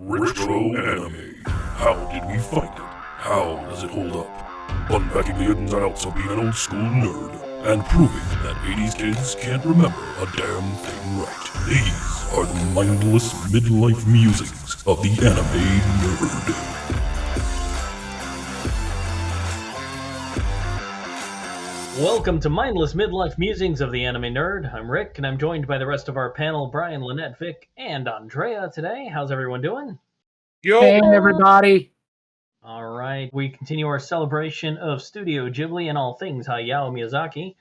Retro anime. How did we find it? How does it hold up? Unpacking the ins and outs of being an old school nerd and proving that 80s kids can't remember a damn thing right. These are the mindless midlife musings of the anime nerd. Welcome to Mindless Midlife Musings of the Anime Nerd. I'm Rick, and I'm joined by the rest of our panel, Brian, Lynette, Vic, and Andrea today. How's everyone doing? Yo! Hey, everybody. All right, we continue our celebration of Studio Ghibli and all things Hayao Miyazaki.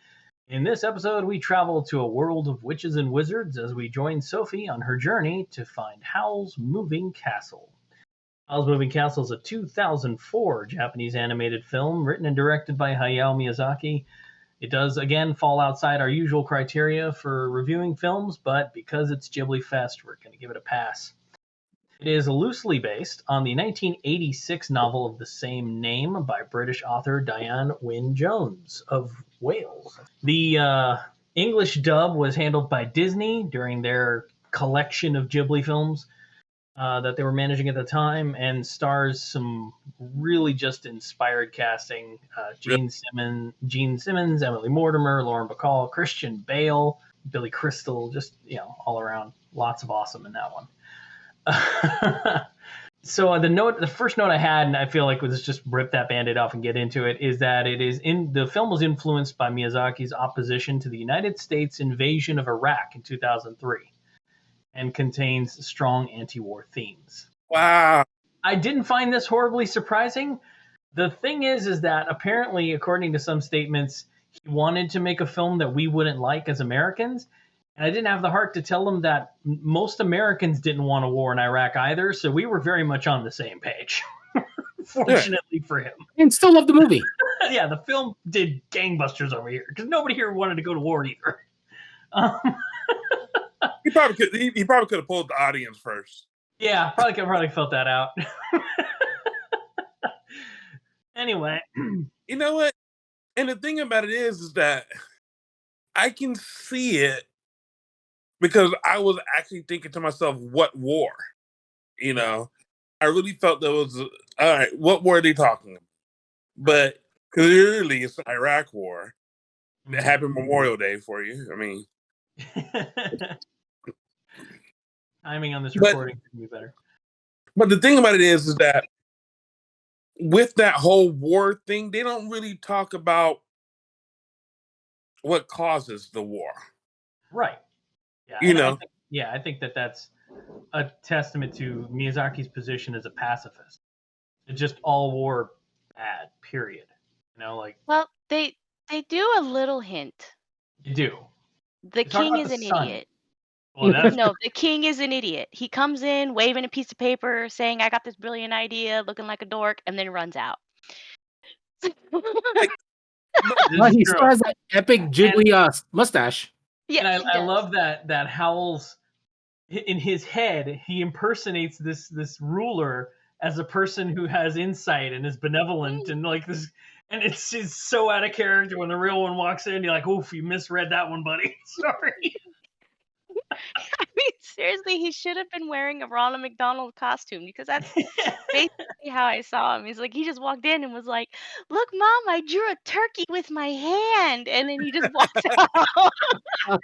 In this episode, we travel to a world of witches and wizards as we join Sophie on her journey to find Howl's Moving Castle. Howl's Moving Castle is a 2004 Japanese animated film written and directed by Hayao Miyazaki. It does, again, fall outside our usual criteria for reviewing films, but because it's Ghibli Fest, we're going to give it a pass. It is loosely based on the 1986 novel of the same name by British author Diane Wynne-Jones of Wales. The English dub was handled by Disney during their collection of Ghibli films that they were managing at the time, and stars some really just inspired casting. Gene Simmons, Emily Mortimer, Lauren Bacall, Christian Bale, Billy Crystal, just, all around lots of awesome in that one. So the first note I had, and I feel like let's just rip that Band-Aid off and get into it, is that the film was influenced by Miyazaki's opposition to the United States invasion of Iraq in 2003. And contains strong anti-war themes. Wow. I didn't find this horribly surprising. The thing is that apparently, according to some statements, he wanted to make a film that we wouldn't like as Americans. And I didn't have the heart to tell him that most Americans didn't want a war in Iraq either. So we were very much on the same page, fortunately for him. And still love the movie. Yeah, the film did gangbusters over here because nobody here wanted to go to war either. He probably could have pulled the audience first. Yeah, probably felt that out. Anyway. You know what? And the thing about it is that I can see it because I was actually thinking to myself, what war? I really felt there was, all right, what war are they talking about? But clearly it's the Iraq war. It happened Memorial Day for you. I mean. Timing on this recording could be better. But the thing about it is that with that whole war thing, they don't really talk about what causes the war. Right. Yeah. I think that's a testament to Miyazaki's position as a pacifist. It's just all war bad, period. Well, they do a little hint. You do. The king is an idiot. Well, No, the king is an idiot. He comes in waving a piece of paper saying, I got this brilliant idea, looking like a dork, and then runs out. Well, he still has that epic Ghibli mustache. Yeah, and I love that Howl's, in his head, he impersonates this ruler as a person who has insight and is benevolent and like this, and it's so out of character when the real one walks in. You're like, oof, you misread that one, buddy. Sorry. I mean, seriously, he should have been wearing a Ronald McDonald costume because that's basically how I saw him. He's like, he just walked in and was like, look, Mom, I drew a turkey with my hand. And then he just walked out.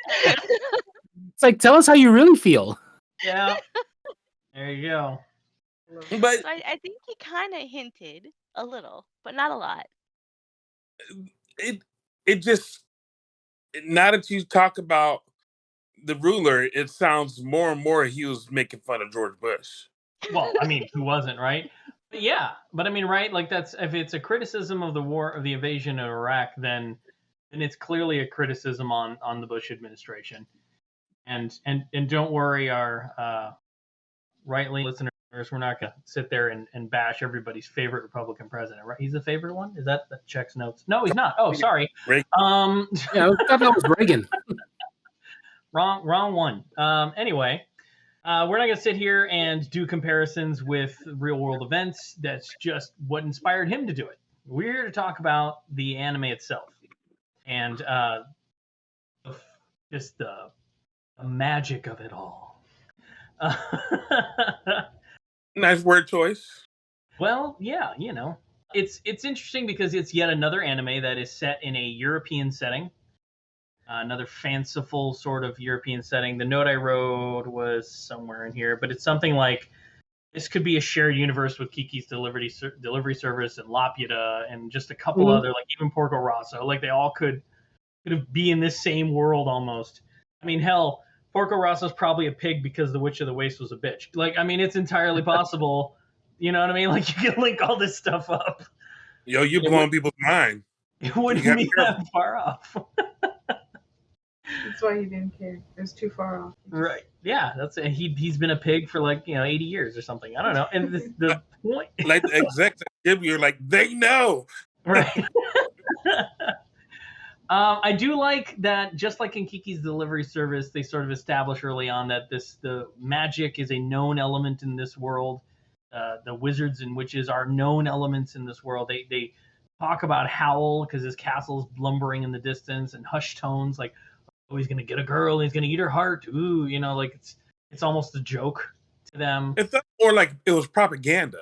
It's like, tell us how you really feel. Yeah. There you go. But so I think he kind of hinted a little, but not a lot. It just, now that you talk about the ruler, it sounds more and more he was making fun of George Bush. Well, I mean, who wasn't, right? But yeah, but I mean, right? Like that's, if it's a criticism of the war, of the invasion of Iraq, then it's clearly a criticism on the Bush administration. And don't worry, our right-leaning listeners, we're not going to sit there and bash everybody's favorite Republican president, right? He's the favorite one? Is that checks notes? No, he's not. Oh, sorry. Reagan. Yeah, I thought that was Reagan. Wrong one. Anyway, we're not going to sit here and do comparisons with real-world events. That's just what inspired him to do it. We're here to talk about the anime itself and just the magic of it all. Nice word choice. Well, yeah, it's interesting because it's yet another anime that is set in a European setting, another fanciful sort of European setting. The note I wrote was somewhere in here, but it's something like this could be a shared universe with Kiki's delivery service and Laputa and just a couple other, like even Porco Rosso. Like they all could be in this same world almost. I mean, hell, Porco Rosso's probably a pig because the Witch of the Waste was a bitch. Like, I mean, it's entirely possible. You know what I mean? Like, you can link all this stuff up. Yo, you're blowing people's mind. It wouldn't be that far off. That's why he didn't care. It was too far off. Right. Yeah, that's it. He's been a pig for 80 years or something. I don't know. And the point, like the execs at Ghibli are like, they know. Right. I do like that, just like in Kiki's Delivery Service, they sort of establish early on that the magic is a known element in this world. The wizards and witches are known elements in this world. They talk about Howl because his castle is lumbering in the distance, and hushed tones like, oh, he's gonna get a girl, he's gonna eat her heart. Ooh, like it's almost a joke to them. It felt more like it was propaganda.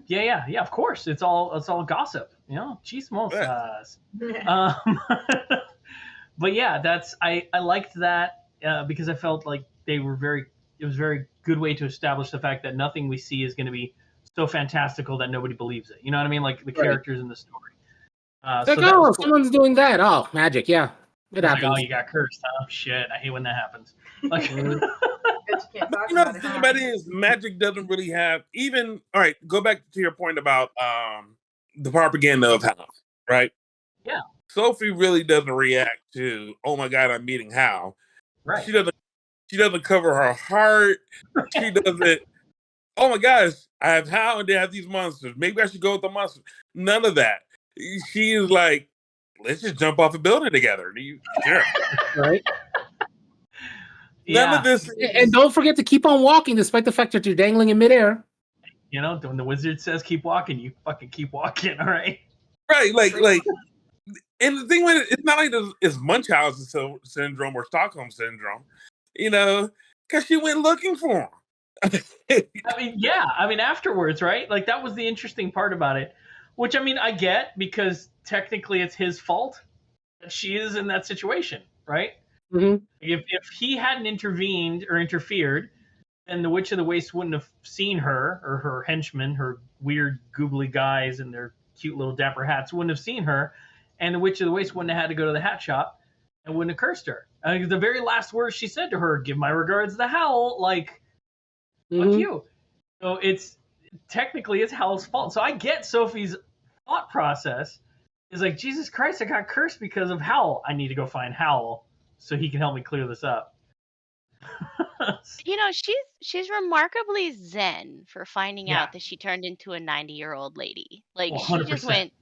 Yeah. Yeah. Of course, it's all gossip. Chismosas. Yeah. But yeah, I liked that because I felt like it was a very good way to establish the fact that nothing we see is going to be so fantastical that nobody believes it. You know what I mean? Like the characters in the story. Cool. Someone's doing that. Oh, magic. Yeah. It happens. Like, oh, you got cursed, huh? Shit, I hate when that happens. Like, the thing about it is magic doesn't really have even. All right, go back to your point about the propaganda of Howl, right? Yeah. Sophie really doesn't react to, oh my God, I'm meeting Howl. Right. She doesn't cover her heart. She doesn't. Oh my gosh, I have Howl and they have these monsters. Maybe I should go with the monsters. None of that. She is like, let's just jump off a building together. Sure. Right. None of this. And don't forget to keep on walking despite the fact that you're dangling in midair. When the wizard says keep walking, you fucking keep walking, all right? Right, like, and the thing with it, it's not like it's Munchausen syndrome or Stockholm syndrome, because she went looking for him. I mean, afterwards, right? Like, that was the interesting part about it, which, I mean, I get, because technically it's his fault that she is in that situation, right? Mm-hmm. If he hadn't intervened or interfered, then the Witch of the Waste wouldn't have seen her, or her henchmen, her weird googly guys in their cute little dapper hats, wouldn't have seen her, and the Witch of the Waste wouldn't have had to go to the hat shop and wouldn't have cursed her. The very last words she said to her, give my regards to Howl, like, fuck you. So it's technically it's Howl's fault. So I get Sophie's thought process is like, Jesus Christ, I got cursed because of Howl. I need to go find Howl so he can help me clear this up. She's remarkably zen for finding out that she turned into a 90-year-old lady. Like, 100%. She just went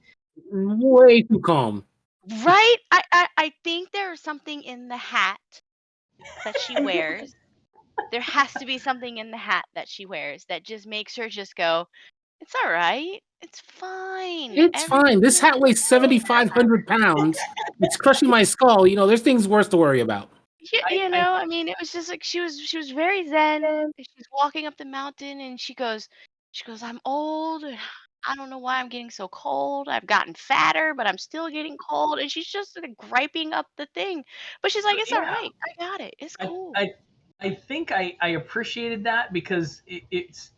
way too calm. Right? I think there's something in the hat that she wears. There has to be something in the hat that she wears that just makes her just go, it's all right. It's fine. It's fine. This hat weighs 7,500 pounds. It's crushing my skull. There's things worse to worry about. I mean, it was just like she was very zen. She's walking up the mountain and she goes, I'm old. I don't know why I'm getting so cold. I've gotten fatter, but I'm still getting cold. And she's just like griping up the thing. But she's like, it's all right. I got it. It's cool. I think I appreciated that because it's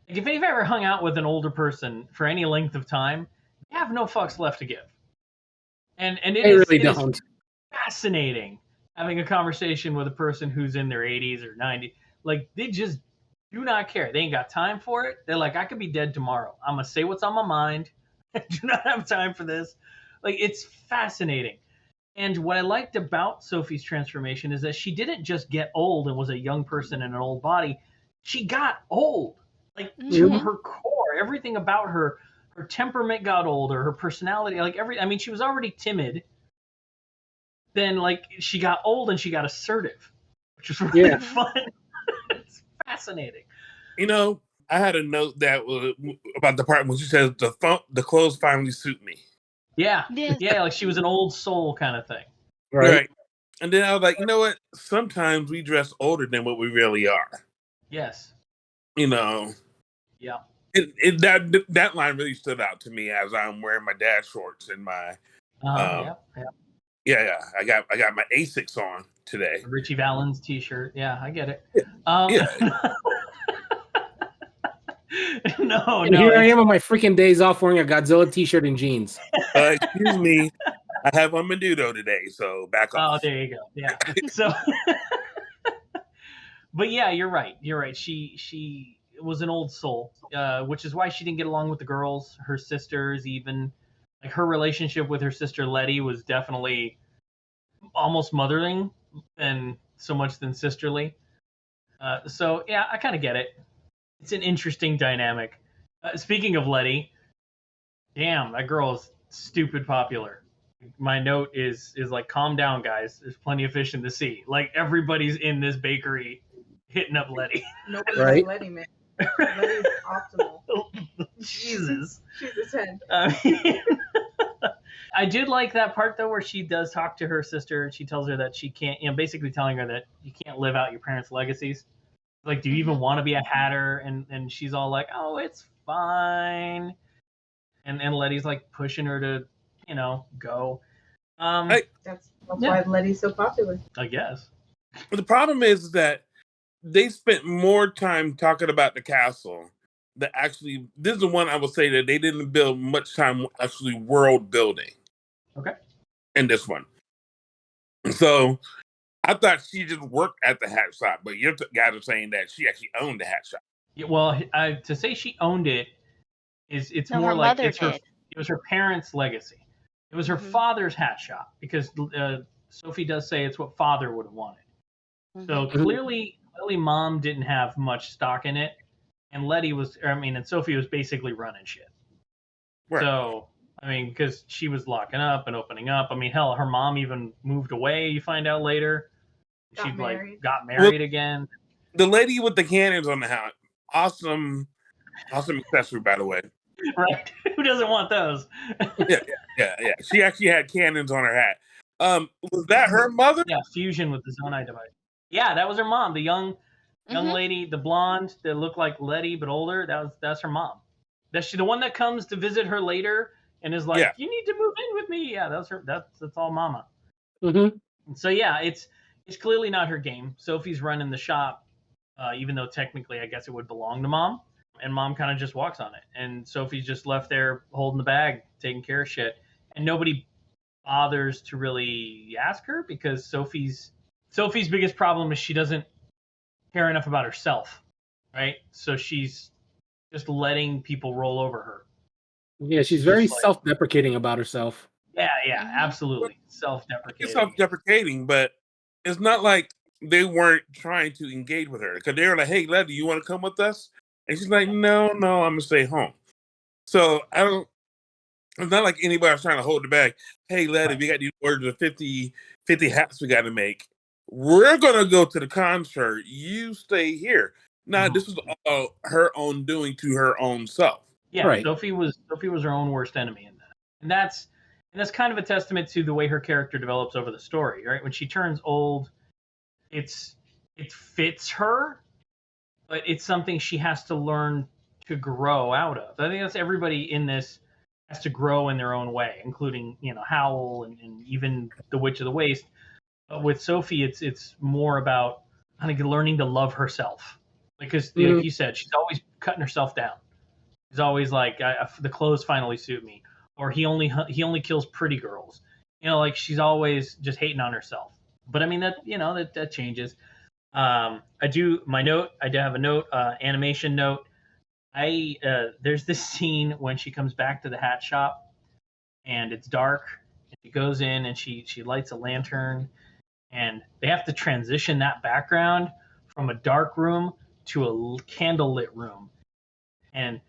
like, if you've ever hung out with an older person for any length of time, they have no fucks left to give. And it is fascinating having a conversation with a person who's in their 80s or 90s. Like, they just do not care. They ain't got time for it. They're like, I could be dead tomorrow. I'm going to say what's on my mind. I do not have time for this. Like, it's fascinating. And what I liked about Sophie's transformation is that she didn't just get old and was a young person in an old body. She got old. Like, to her core. Everything about her temperament got older. Her personality, she was already timid. Then, she got old and she got assertive, which was really fun. It's fascinating. I had a note that was about the part when she says the clothes finally suit me. Yeah, like she was an old soul kind of thing. Right. And then I was like, you know what? Sometimes we dress older than what we really are. Yes. You know, Yeah. That line really stood out to me as I'm wearing my dad shorts and my Yeah. yeah. I got my Asics on today. The Richie Valens T-shirt. Yeah, I get it. Yeah. No. And here I am on my freaking days off wearing a Godzilla T-shirt and jeans. Excuse me, I have a Menudo today, so back off. Oh, there you go. Yeah. So, but yeah, you're right. You're right. She was an old soul, which is why she didn't get along with the girls, her sisters, even. Like her relationship with her sister Letty was definitely almost motherling and so much than sisterly. So yeah, I kind of get it. It's an interesting dynamic. Speaking of Letty, damn, that girl is stupid popular. My note is like, calm down, guys. There's plenty of fish in the sea. Like everybody's in this bakery hitting up Letty. Nobody Right? like Letty, man. Letty's optimal. Jesus. She's a 10. I did like that part though, where she does talk to her sister and she tells her that she can't, basically telling her that you can't live out your parents' legacies. Like, do you even want to be a hatter? And she's all like, oh, it's fine. And Letty's like pushing her to, go. That's why Letty's so popular. I guess. But the problem is that they spent more time talking about the castle. That actually, this is the one I would say that they didn't build much time actually world building. Okay. In this one. So I thought she just worked at the hat shop, but your guys are saying that she actually owned the hat shop. Yeah, well, to say she owned it it's No, more her like mother it was her parents' legacy. It was her father's hat shop because Sophie does say it's what father would have wanted. So clearly mom didn't have much stock in it, and and Sophie was basically running shit. Right. So, because she was locking up and opening up. Hell, her mom even moved away, you find out later. She got married again. The lady with the cannons on the hat, awesome accessory, by the way. Right? Who doesn't want those? Yeah. She actually had cannons on her hat. Was that her mother? Yeah, fusion with the Zonai device. Yeah, that was her mom. The young lady, the blonde that looked like Letty but older. That's her mom. That's the one that comes to visit her later and is like, "You need to move in with me." Yeah, that's her. That's all Mama. Mm-hmm. And so yeah, it's clearly not her game. Sophie's running the shop, even though technically I guess it would belong to Mom, and Mom kind of just walks on it, and Sophie's just left there holding the bag, taking care of shit, and nobody bothers to really ask her because Sophie's biggest problem is she doesn't care enough about herself, right? So she's just letting people roll over her. Yeah, she's very self-deprecating about herself. Yeah, absolutely. Self-deprecating. It's self-deprecating, but it's not like they weren't trying to engage with her. Because they were like, hey, Letty, you want to come with us? And she's like, no, I'm going to stay home. So it's not like anybody's trying to hold the bag. Hey, Letty, we got these orders of 50 hats we got to make. We're going to go to the concert. You stay here. Now, this is all her own doing to her own self. Yeah, right. Sophie was her own worst enemy in that. And that's kind of a testament to the way her character develops over the story, right? When she turns old, it fits her, but it's something she has to learn to grow out of. I think that's everybody in this has to grow in their own way, including, Howl and even the Witch of the Waste. But with Sophie, it's more about kind of learning to love herself. Because, like you said, she's always cutting herself down. She's always like, the clothes finally suit me. Or he only kills pretty girls. She's always just hating on herself. But that changes. I do have a note, animation note. There's this scene when she comes back to the hat shop and it's dark and she goes in and she lights a lantern and they have to transition that background from a dark room to a candlelit room. And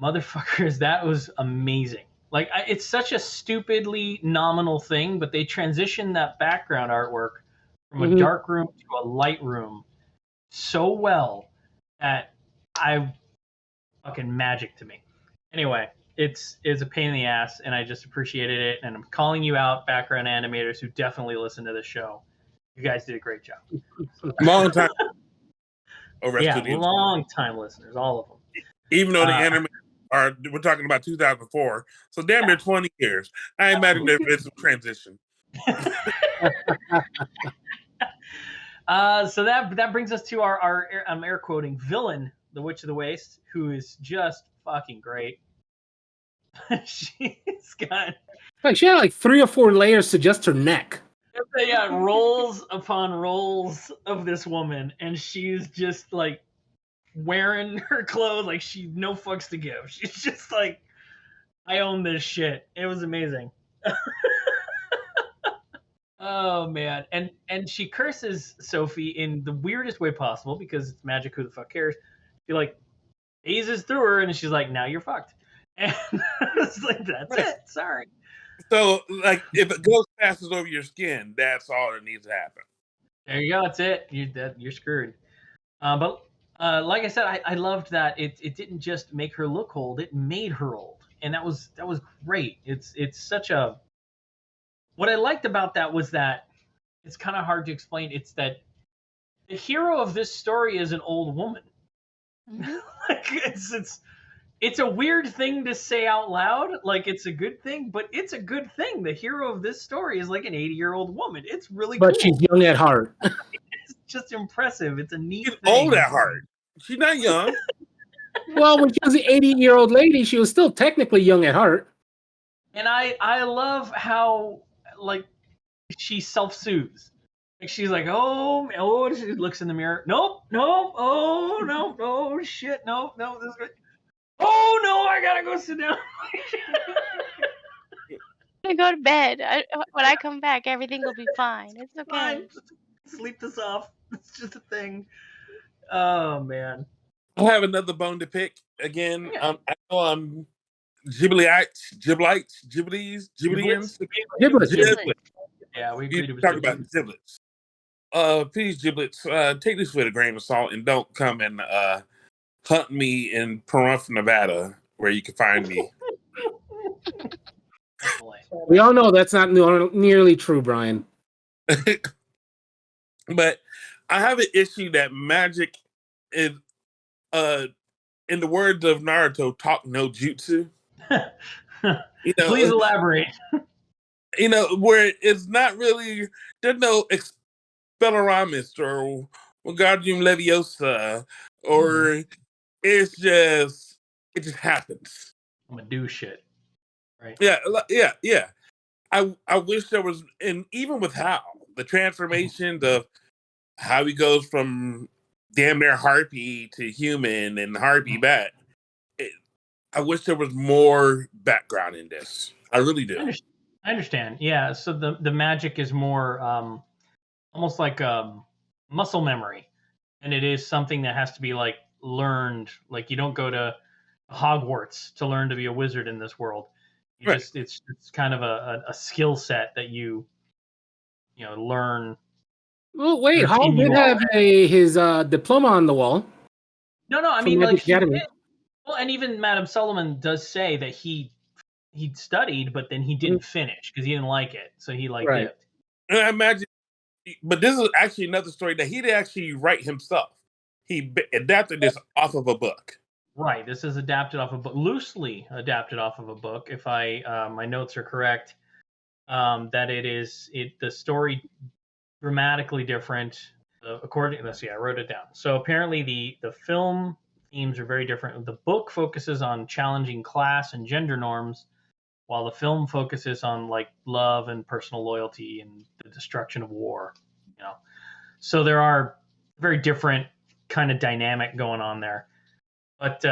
motherfuckers, that was amazing. It's such a stupidly nominal thing, but they transitioned that background artwork from a dark room to a light room so well that fucking magic to me. Anyway, it's a pain in the ass, and I just appreciated it. And I'm calling you out, background animators who definitely listen to this show. You guys did a great job. over at Yeah, Studio. long time listeners, all of them. Even though the anime we're talking about 2004, so damn near 20 years. I imagine there's been some transition. So that brings us to our I'm air quoting villain, the Witch of the Waste, who is just fucking great. She's got Like she had like 3 or 4 layers to just her neck. yeah, rolls upon rolls of this woman, and she's just like wearing her clothes like she no fucks to give. She's just like, I own this shit. It was amazing. Oh man, and she curses Sophie in the weirdest way possible because it's magic. Who the fuck cares? She like phases through her, and she's like, "Now you're fucked." And it's like, that's it. Sorry. So, like, if it goes passes over your skin, that's all that needs to happen. There you go. That's it. You're screwed. But like I said, I loved that it didn't just make her look old; it made her old, and that was great. It's such a what I liked about that was that it's kind of hard to explain. It's that the hero of this story is an old woman. Mhm. Like it's a weird thing to say out loud. Like it's a good thing, but it's a good thing. The hero of this story is like an 80-year-old woman. It's really But cool. she's young at heart. It's just impressive. It's a neat She's thing. old at heart. She's not young. Well, when she was an 80-year-old lady, she was still technically young at heart. And I love how like she self-soothes. Like she's like, oh, she looks in the mirror. Nope, oh no, oh shit, no, this is good. Oh no, I gotta go sit down. I'm gonna go to bed. When I come back, everything will be fine. It's okay. Fine, sleep this off. It's just a thing. Oh man. I have another bone to pick again. Yeah. I know I'm Ghibliites, Ghiblians. Giblets. Yeah, we You agreed it was talk good. about giblets. Please, giblets, take this with a grain of salt and don't come and hunt me in Pahrump, Nevada, where you can find me. Boy. We all know that's not nearly true, Brian. But I have an issue that magic is, in the words of Naruto, talk no jutsu. You know, Please elaborate. you know, where it's not really, there's no Expelliarmus or Wingardium Leviosa, or it just happens. I'm gonna do shit. Right. Yeah. I wish there was, and even with Howl, the transformations of how he goes from damn near harpy to human and harpy back. I wish there was more background in this. I really do. I understand. Yeah. So the magic is more almost like muscle memory, and it is something that has to be like learned. Like you don't go to Hogwarts to learn to be a wizard in this world. You Right. just it's kind of a skill set that you learn. Oh wait, Your Howl team did you have his diploma on the wall. No, I From mean like Magic he Academy. did. Well, and even Madame Solomon does say that he studied, but then he didn't finish because he didn't like it, so he like Right. dipped. And I imagine, but this is actually another story that he did actually write himself. He adapted this off of a book. Right. This is adapted off a book, loosely adapted off of a book. If my notes are correct, that the story dramatically different. Let's see, I wrote it down. So apparently the film themes are very different. The book focuses on challenging class and gender norms, while the film focuses on like love and personal loyalty and the destruction of war. So there are very different kind of dynamic going on there. But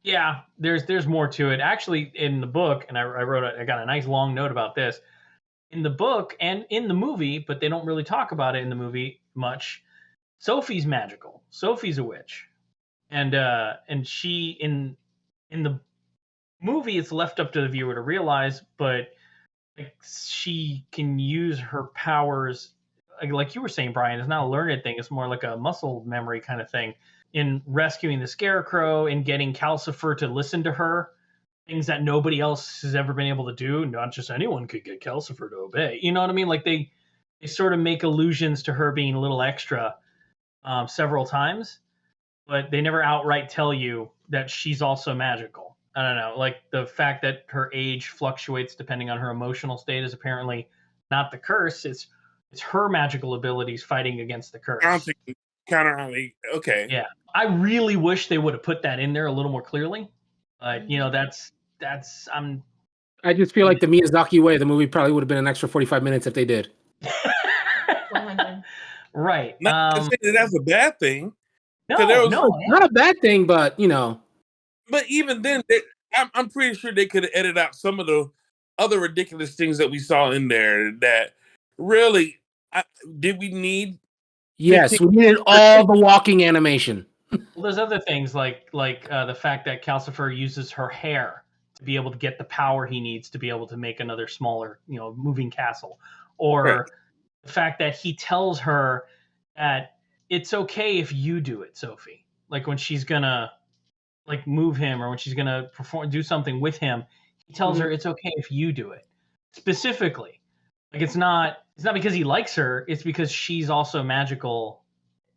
yeah, there's more to it. Actually, in the book, and I got a nice long note about this. In the book and in the movie, but they don't really talk about it in the movie much. Sophie's magical. Sophie's a witch, and she in the movie it's left up to the viewer to realize, but like, she can use her powers. Like you were saying, Brian, it's not a learned thing. It's more like a muscle memory kind of thing. In rescuing the Scarecrow and getting Calcifer to listen to her, things that nobody else has ever been able to do. Not just anyone could get Calcifer to obey. You know what I mean? Like they sort of make allusions to her being a little extra several times. but they never outright tell you that she's also magical. I don't know, like the fact that her age fluctuates depending on her emotional state is apparently not the curse. It's her magical abilities fighting against the curse. Counter, okay. Yeah, I really wish they would have put that in there a little more clearly. But that's I just feel like the Miyazaki way, the movie probably would have been an extra 45 minutes if they did. 100. Right. Not saying that that's a bad thing. No, not a bad thing, but But even then, I'm pretty sure they could have edited out some of the other ridiculous things that we saw in there. That really, did we need? Yes, we needed all the walking animation. Well, there's other things like the fact that Calcifer uses her hair to be able to get the power he needs to be able to make another smaller, moving castle, or the fact that he tells her that it's okay if you do it, Sophie. Like when she's gonna move him or when she's gonna do something with him, he tells her it's okay if you do it. Specifically, like it's not because he likes her, it's because she's also magical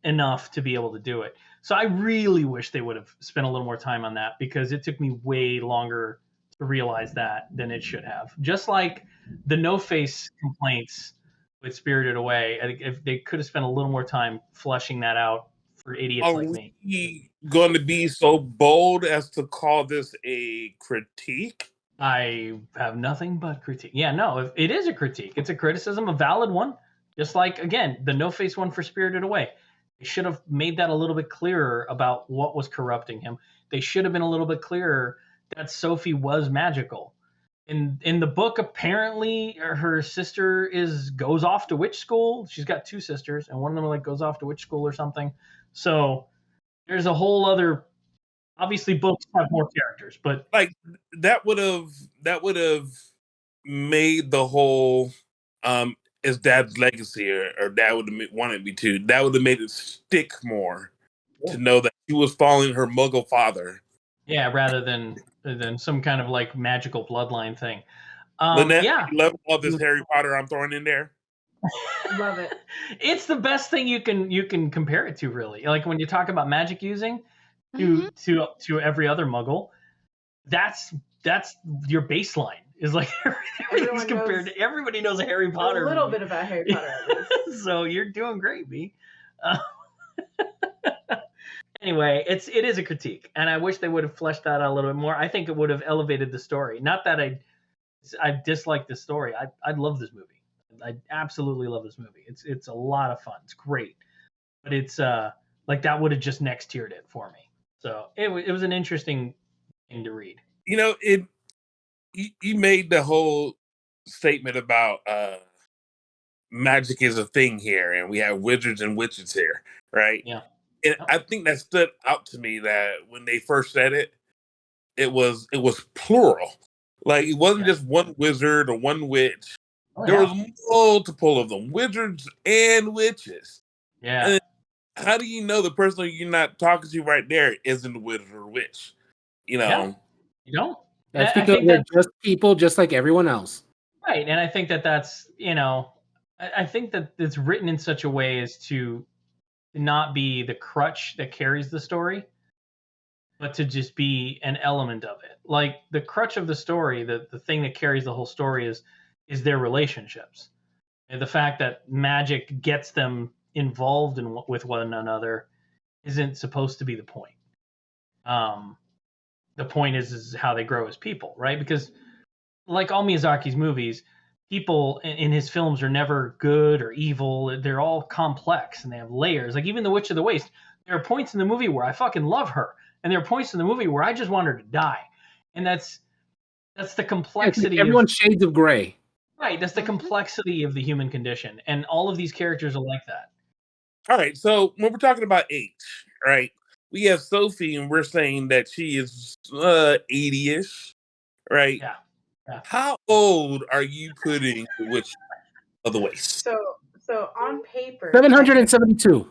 enough to be able to do it. So I really wish they would have spent a little more time on that, because it took me way longer to realize that than it should have. Just like the no-face complaints with Spirited Away, I think if they could have spent a little more time fleshing that out for idiots like me. Are we going to be so bold as to call this a critique? I have nothing but critique. Yeah, no, it is a critique. It's a criticism, a valid one. Just like, again, the no-face one for Spirited Away. They should have made that a little bit clearer about what was corrupting him. They should have been a little bit clearer that Sophie was magical. In the book, apparently her sister goes off to witch school. She's got two sisters, and one of them goes off to witch school or something. So there's a whole other. Obviously, books have more characters, but that would have made the whole his dad's legacy, or dad would have wanted me to. That would have made it stick more to know that he was following her Muggle father. Yeah, rather than some kind of magical bloodline thing. Lynette, yeah, you love all this Harry Potter I'm throwing in there. Love it. It's the best thing you can compare it to, really. Like when you talk about magic using to every other Muggle, that's your baseline. Is everything's compared to everybody knows a Harry Potter. A little bit about Harry Potter, at least. So you're doing great, B. Anyway, it is a critique, and I wish they would have fleshed that out a little bit more. I think it would have elevated the story. Not that I dislike the story. I love this movie. I absolutely love this movie. It's a lot of fun. It's great, but it's that would have just next tiered it for me. So it was an interesting thing to read. You made the whole statement about magic is a thing here, and we have wizards and witches here, right? Yeah. And I think that stood out to me that when they first said it, it was plural. Like it wasn't just one wizard or one witch. There was multiple of them, wizards and witches. Yeah. And how do you know the person you're not talking to right there isn't a wizard or witch? Yeah. You don't. That's because they're just people, just like everyone else. Right, and I think that's I think that it's written in such a way as to not be the crutch that carries the story, but to just be an element of it. Like the crutch of the story, the thing that carries the whole story is their relationships, and the fact that magic gets them involved with one another isn't supposed to be the point. The point is how they grow as people, right? Because like all Miyazaki's movies, people in his films are never good or evil. They're all complex and they have layers. Like even The Witch of the Waste, there are points in the movie where I fucking love her, and there are points in the movie where I just want her to die. And that's the complexity. Everyone's shades of gray. Right, that's the complexity of the human condition, and all of these characters are like that. All right, so when we're talking about age, right? We have Sophie, and we're saying that she is 80-ish, right? Yeah. How old are you putting the Witch of the Waste? So on paper, 772.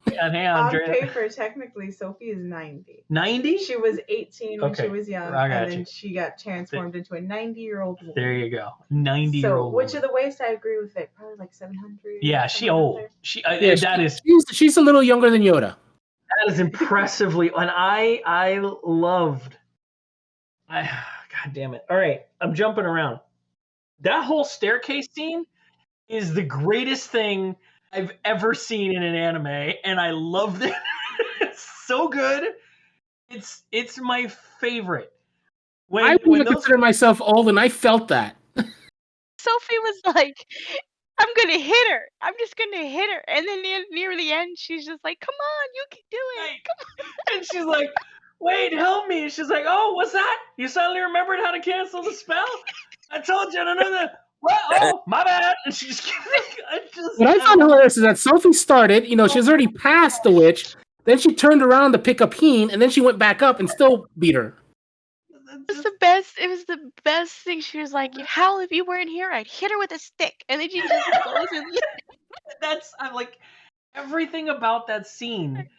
Hang on, on Andrea. paper, technically, Sophie is 90. 90? She was 18 when she was young, and then she got transformed into a 90-year-old woman. There you go, 90-year-old. So, Witch of the Waste, I agree with it. Probably like 700. Yeah, she old. She's She's a little younger than Yoda. That is impressively, and I loved. God damn it! All right, I'm jumping around. That whole staircase scene is the greatest thing I've ever seen in an anime, and I loved it. It's so good. It's my favorite. I wouldn't even consider myself old, and I felt that. Sophie was like, I'm going to hit her. I'm just going to hit her. And then near the end, she's just like, come on, you can do it. Come on. And she's like, wait, help me. And she's like, oh, what's that? You suddenly remembered how to cancel the spell? I told you to know that. What? Oh, my bad. And she just What I found hilarious is that Sophie started, she was already past the witch. Then she turned around to pick up Heen, and then she went back up and still beat her. It was the best. It was the best thing. She was like, Howl, if you weren't here, I'd hit her with a stick. And then she just goes and I'm like, everything about that scene,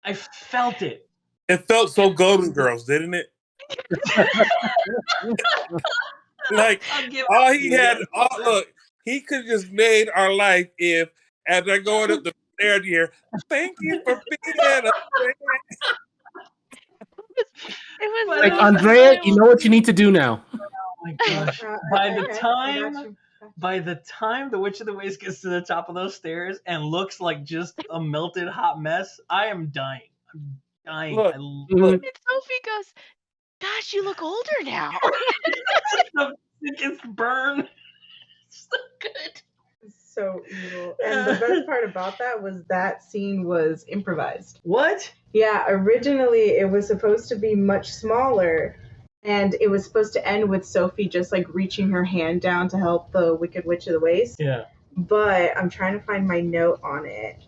I felt it. It felt so Golden Girls, didn't it? Like, all he had, look, he could have just made our life if, as they're going up the stairs here, thank you for being a friend. It was like, Andrea, you know what you need to do now. Oh my gosh. By the time the Witch of the Waste gets to the top of those stairs and looks like just a melted hot mess, I am dying. I'm dying. Look, and Sophie goes, gosh, you look older now. It's burned. It's so good. So evil. And the best part about that was that scene was improvised. What? Yeah, originally it was supposed to be much smaller, and it was supposed to end with Sophie just like reaching her hand down to help the Wicked Witch of the Waste. Yeah. But I'm trying to find my note on it.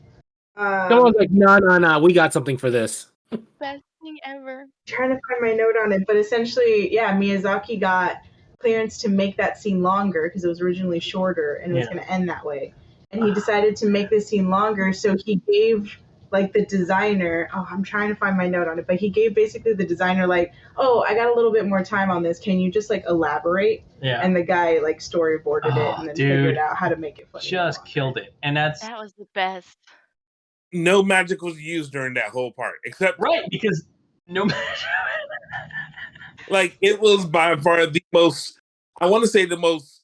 Someone's like, no, we got something for this. Best thing ever. Trying to find my note on it, but essentially, yeah, Miyazaki got clearance to make that scene longer because it was originally shorter and it was going to end that way. And he decided to make this scene longer, so he gave like the designer, I'm trying to find my note on it, but he gave basically the designer like, I got a little bit more time on this. Can you just like elaborate? Yeah. And the guy like storyboarded it and then figured out how to make it funny. Just killed it. And that was the best. No magic was used during that whole part, except because no magic. Like, it was by far the most, I want to say the most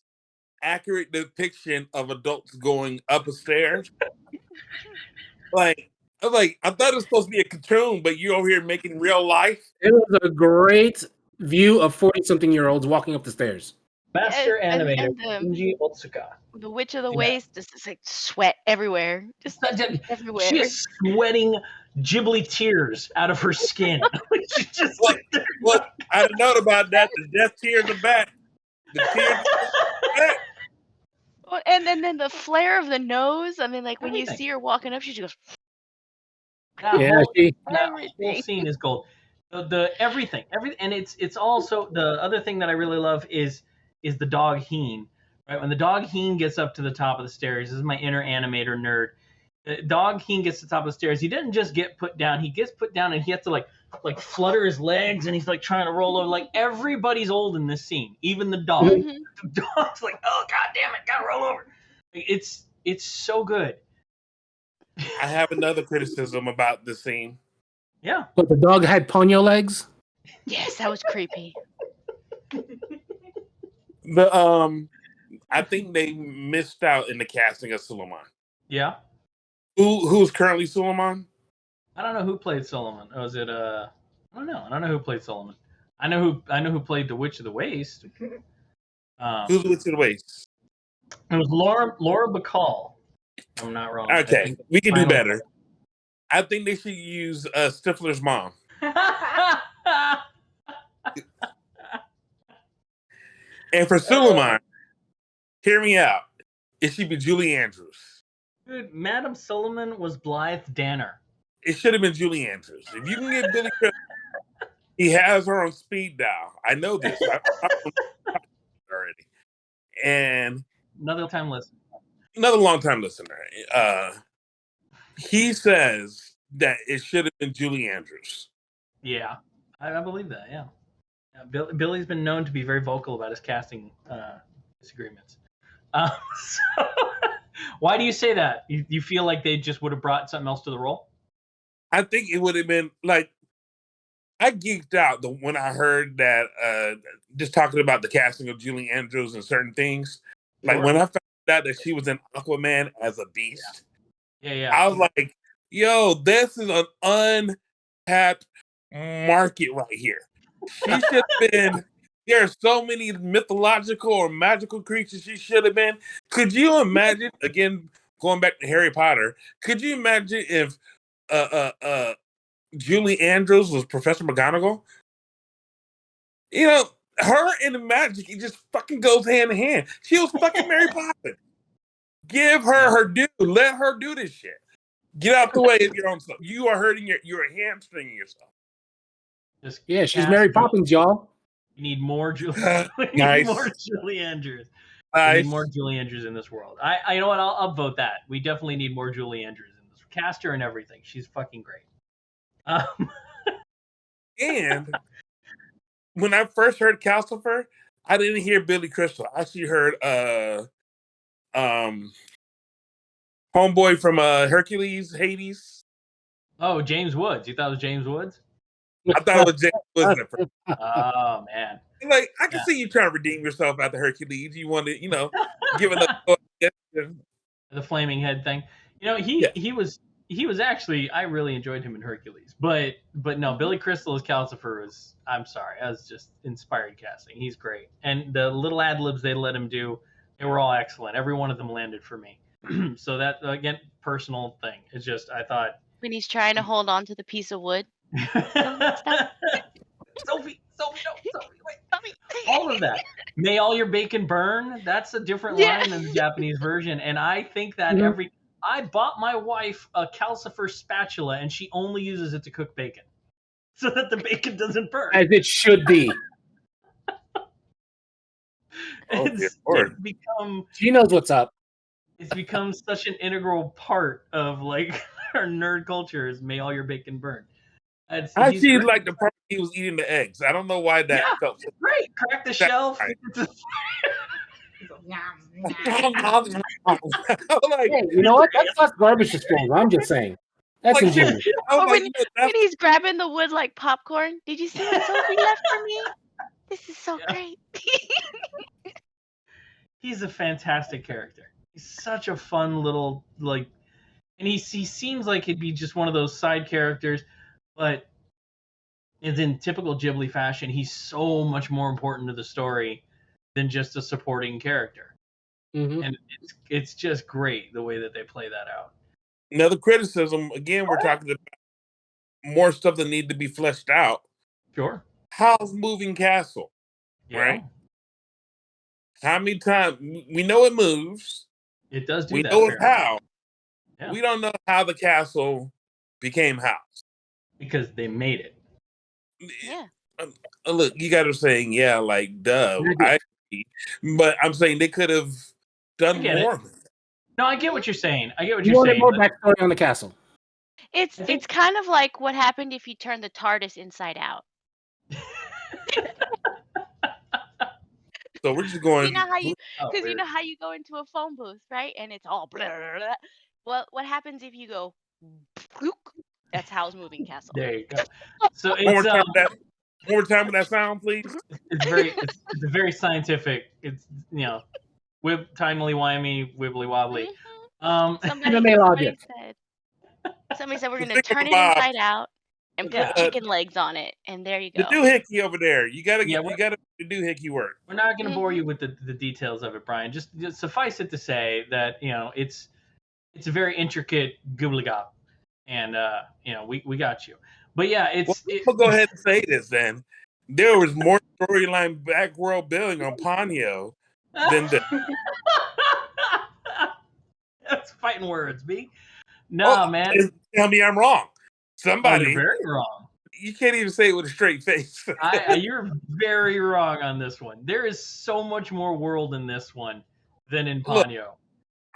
accurate depiction of adults going up a stairs. I thought it was supposed to be a cartoon, but you're over here making real life. It was a great view of 40-something-year-olds walking up the stairs. Master animator Junji Otsuka. The Witch of the Waste is like sweat everywhere. Just everywhere. She is sweating Ghibli tears out of her skin. She's just what I didn't know about that. The death tear in the back. The tear in the back. Well, and then the flare of the nose. I mean, like when you see her walking up, she just goes. That whole scene is gold. The everything, and it's also the other thing that I really love is the dog Heen. Right, when the dog Heen gets up to the top of the stairs, this is my inner animator nerd. The dog Heen gets to the top of the stairs. He doesn't just get put down. He gets put down and he has to like flutter his legs and he's like trying to roll over. Like everybody's old in this scene, even the dog. Mm-hmm. The dog's like, oh god damn it, gotta roll over. It's so good. I have another criticism about the scene. Yeah. But the dog had ponyo legs? Yes, that was creepy. I think they missed out in the casting of Suleiman. Yeah. Who's currently Suleiman? I don't know who played Solomon. Oh, is it I don't know. I don't know who played Solomon. I know who played the Witch of the Waste. Who's the Witch of the Waste? It was Laura Bacall. I'm not wrong. Okay, we can do better. I think they should use Stifler's mom. And for Suleiman, hear me out. It should be Julie Andrews. Dude, Madam Solomon was Blythe Danner. It should have been Julie Andrews. If you can get Billy Crystal, he has her on speed dial. I know this. Already. And another long-time listener. He says that it should have been Julie Andrews. Yeah, I believe that. Yeah, Billy's been known to be very vocal about his casting disagreements. So why do you say that? You feel like they just would have brought something else to the role? I think it would have been like I geeked out when I heard that just talking about the casting of Julie Andrews and certain things. Like when I found out that she was in Aquaman as a beast, I was like, yo, this is an untapped market right here. She should have been. There are so many mythological or magical creatures she should have been. Could you imagine, again, going back to Harry Potter, could you imagine if Julie Andrews was Professor McGonagall? You know, her and magic, it just fucking goes hand in hand. She was fucking Mary Poppins. Give her her due. Let her do this shit. Get out the way of your own stuff. You are hurting you're hamstringing yourself. Yeah, she's Mary Poppins, y'all. We need more Julie. Nice. More Julie Andrews. Nice. We need more Julie Andrews in this world. I you know what? I'll vote that. We definitely need more Julie Andrews in this. Cast her and everything. She's fucking great. And when I first heard Calcifer, I didn't hear Billy Crystal. I actually heard homeboy from Hercules, Hades. Oh, James Woods. You thought it was James Woods? I thought it was James Woods at first. Oh man. Like I can see you trying to redeem yourself after Hercules. You want to, give it up. The flaming head thing. You know, he was actually, I really enjoyed him in Hercules. But no, Billy Crystal as Calcifer was, I'm sorry, that was just inspired casting. He's great. And the little ad libs they let him do, they were all excellent. Every one of them landed for me. So that, again, personal thing. It's just, I thought. When he's trying to hold on to the piece of wood. Sophie, no, Sophie, wait, Sophie. All of that. May all your bacon burn. That's a different line in the Japanese version. And I think that I bought my wife a Calcifer spatula and she only uses it to cook bacon so that the bacon doesn't burn. As it should be. It's become. She knows what's up. It's become such an integral part of like our nerd culture is may all your bacon burn. I see like the part he was eating the eggs. I don't know why that felt so great. Crack the shelf. Right. Hey, you know what? That's not garbage disposal. I'm just saying. That's ingenious. When he's grabbing the wood like popcorn. Did you see what Sophie left for me? This is so great. He's a fantastic character. He's such a fun little and he seems like he'd be just one of those side characters, but is in typical Ghibli fashion. He's so much more important to the story than just a supporting character. Mm-hmm. And it's just great the way that they play that out. Another criticism, again, we're talking about more stuff that need to be fleshed out. Sure. Howl's moving castle, right? How many times we know it moves? It does do we that. We know it's how. Yeah. We don't know how the castle became Howl's. Because they made it. Yeah. Look, you got to saying, like, duh. But I'm saying they could have done more. No, I get what you're saying. You wanted more backstory on the castle. It's kind of like what happened if you turn the TARDIS inside out. So we're just going. You know how you go into a phone booth, right? And it's all blah, blah, blah. Well, what happens if you go? That's Howl's moving castle. There you go. So one more time with that sound, please. It's a very scientific. It's timely wimey wibbly wobbly. Somebody said we're gonna turn it inside out and put chicken legs on it, and there you go. The doohickey over there. You gotta do doohickey work. We're not gonna bore you with the details of it, Brian. Just suffice it to say that it's a very intricate gobbledygook, and we got you. But yeah, we'll go ahead and say this then. There was more storyline back world building on Ponyo than the. That's fighting words, B. No, man. Tell me I'm wrong. Somebody. You're very wrong. You can't even say it with a straight face. You're very wrong on this one. There is so much more world in this one than in Ponyo.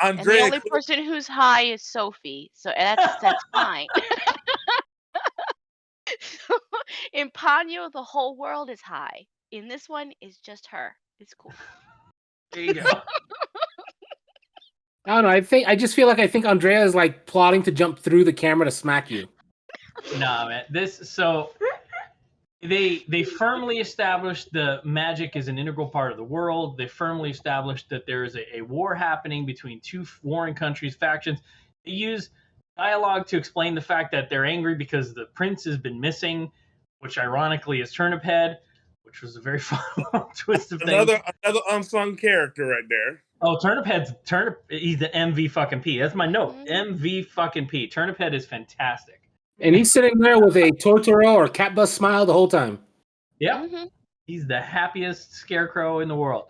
And the only person who's high is Sophie, so that's fine. So, in Ponyo, the whole world is high. In this one, it's just her. It's cool. There you go. I don't know. I think Andrea is like plotting to jump through the camera to smack you. Nah, man. They firmly established the magic is an integral part of the world. They firmly established that there is a war happening between two warring countries, factions. They use dialogue to explain the fact that they're angry because the prince has been missing, which ironically is Turnip Head, which was a very fun twist of things. Another unsung character right there. Oh, he's the MV fucking P. That's my note. MV fucking P. Turnip Head is fantastic. And he's sitting there with a Totoro or cat bus smile the whole time. Yep. He's the happiest scarecrow in the world.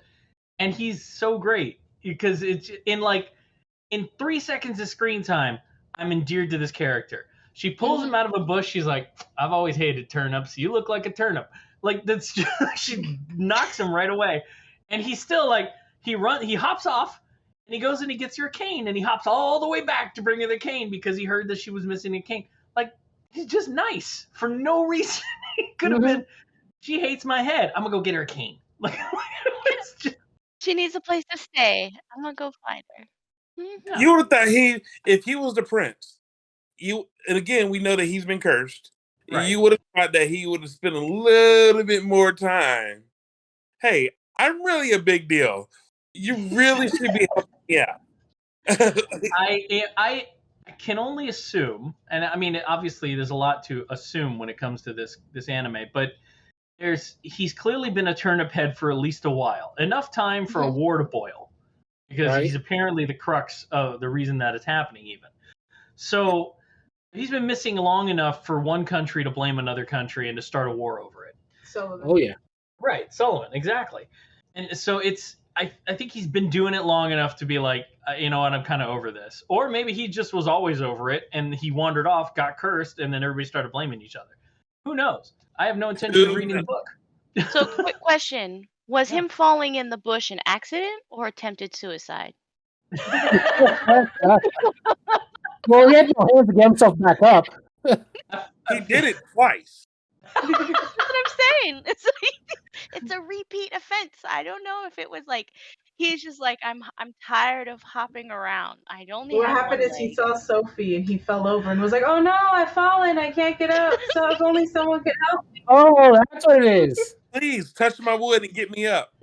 And he's so great because it's in 3 seconds of screen time, I'm endeared to this character. She pulls him out of a bush. She's like, I've always hated turnips. You look like a turnip. Like that's just, she knocks him right away. And he's still like, he hops off and he goes and he gets her a cane and he hops all the way back to bring her the cane because he heard that she was missing a cane. Like, he's just nice for no reason. He could have been, she hates my head. I'm going to go get her a cane. Like, it's just... She needs a place to stay. I'm going to go find her. Yeah. You would have thought if he was the prince, and again, we know that he's been cursed. Right. You would have thought that he would have spent a little bit more time. Hey, I'm really a big deal. You really should be helping me out. I can only assume, and I mean, obviously, there's a lot to assume when it comes to this anime, but he's clearly been a turnip head for at least a while, enough time for a war to boil, because he's apparently the crux of the reason that it's happening. Even so, he's been missing long enough for one country to blame another country and to start a war over it. Sullivan. Oh yeah, right, Sullivan, exactly. And so I think he's been doing it long enough to be like, you know what, I'm kind of over this. Or maybe he just was always over it and he wandered off, got cursed, and then everybody started blaming each other. Who knows? I have no intention of reading the book. So, quick question. Was him falling in the bush an accident or attempted suicide? Well, he had no hands to get himself back up. He did it twice. That's what I'm saying. It's a repeat offense. I don't know if it was like he's just like I'm tired of hopping around. What happened is he saw Sophie and he fell over and was like, "Oh no, I've fallen. I can't get up. So if only someone could help me." Oh, that's what it is. Please touch my wood and get me up.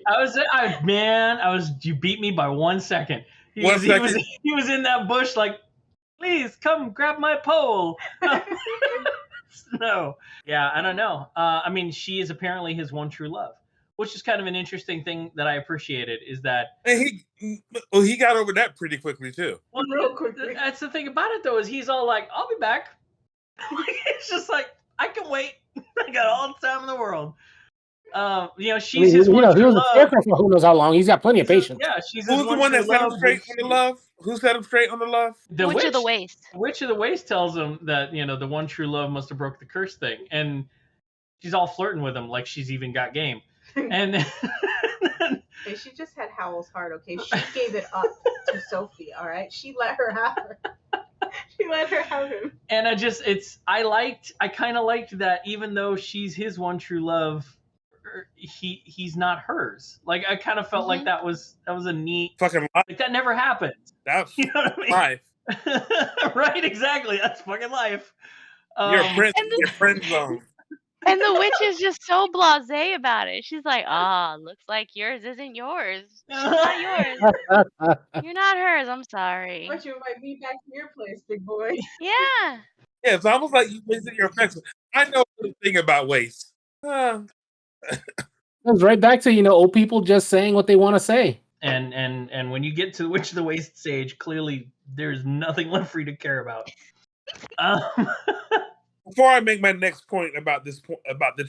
You beat me by 1 second. He was in that bush like, please come grab my pole. No. Yeah, I don't know. I mean, she is apparently his one true love, which is kind of an interesting thing that I appreciated is that... And he got over that pretty quickly, too. Well, real quickly. That's the thing about it, though, is he's all like, I'll be back. It's just like, I can wait. I got all the time in the world. She's his one true love. For who knows how long. He's got plenty of patience. Yeah, she's Who's the one that set him straight on the love? Who set him straight on the love? The Witch of the Waste. The Witch of the Waste tells him that, the one true love must have broke the curse thing. And she's all flirting with him like she's even got game. And hey, she just had Howl's heart, okay? She gave it up to Sophie, all right? She let her have her. She let her have him. And I kind of liked that even though she's his one true love, he's not hers. Like I kind of felt like that was a neat fucking life. Like that never happened. That's you know what I mean? Life. Right, exactly. That's fucking life. You're a prince. Your friend zone. And the witch is just so blasé about it. She's like, looks like yours isn't yours. She's not yours. You're not hers. I'm sorry. Why don't you invite me back to your place, big boy? Yeah. Yeah, it's almost like you wasted your affection. I know the thing about waste. Goes right back to old people just saying what they want to say. And when you get to the Witch of the Waste stage, clearly there's nothing left for you to care about. Before I make my next point about this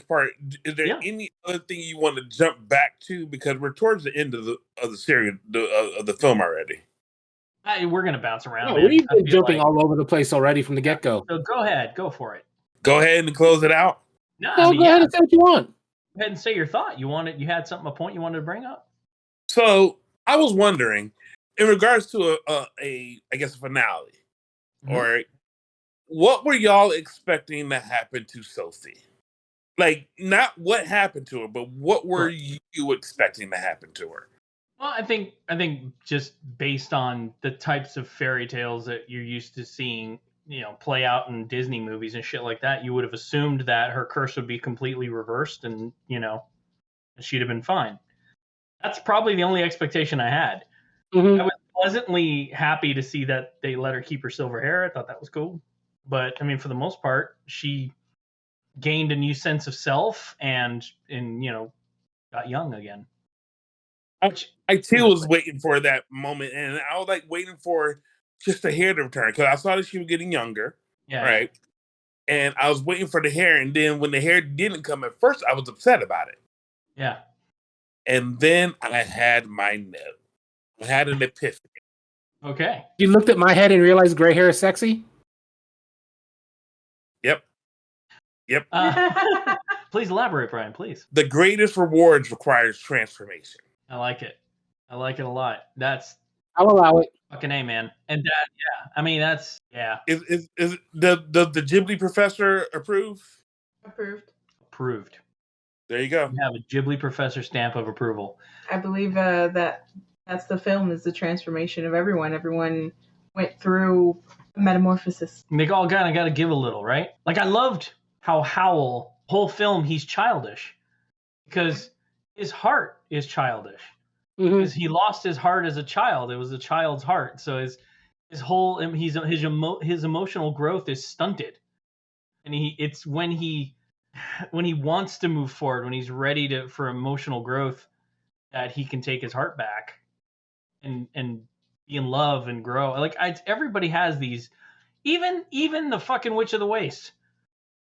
part, is there any other thing you want to jump back to? Because we're towards the end of the series of the film already. We're gonna bounce around. No, we've been jumping all over the place already from the get-go. So go ahead, go for it. Go ahead and close it out. No, go ahead and say what you want. Go ahead and say your thought. You had a point you wanted to bring up. So I was wondering, in regards to a finale, or what were y'all expecting to happen to Sophie? Like, not what happened to her, but what were you expecting to happen to her? Well, I think just based on the types of fairy tales that you're used to seeing play out in Disney movies and shit like that, you would have assumed that her curse would be completely reversed and, she'd have been fine. That's probably the only expectation I had. Mhm. I was pleasantly happy to see that they let her keep her silver hair. I thought that was cool. But, I mean, for the most part, she gained a new sense of self and got young again. I too was waiting for that moment, and I was like waiting for just the hair to return because I saw that she was getting younger, right? And I was waiting for the hair, and then when the hair didn't come at first, I was upset about it. Yeah. And then I had my note. I had an epiphany. Okay. You looked at my head and realized gray hair is sexy? Yep. Please elaborate, Brian, please. The greatest rewards requires transformation. I like it. I like it a lot. I'll allow it. Fucking A, man. And that, yeah. I mean, that's, yeah. Does the Ghibli professor approve? Approved. There you go. You have a Ghibli professor stamp of approval. I believe that's the film, is the transformation of everyone. Everyone went through metamorphosis. And they all kind of got to give a little, right? Like, I loved how Howl, whole film, he's childish because his heart is childish. Because he lost his heart as a child. It was a child's heart. So his emotional growth is stunted. And it's when he wants to move forward, when he's ready for emotional growth, that he can take his heart back and be in love and grow. Like, everybody has these. Even the fucking Witch of the Waste,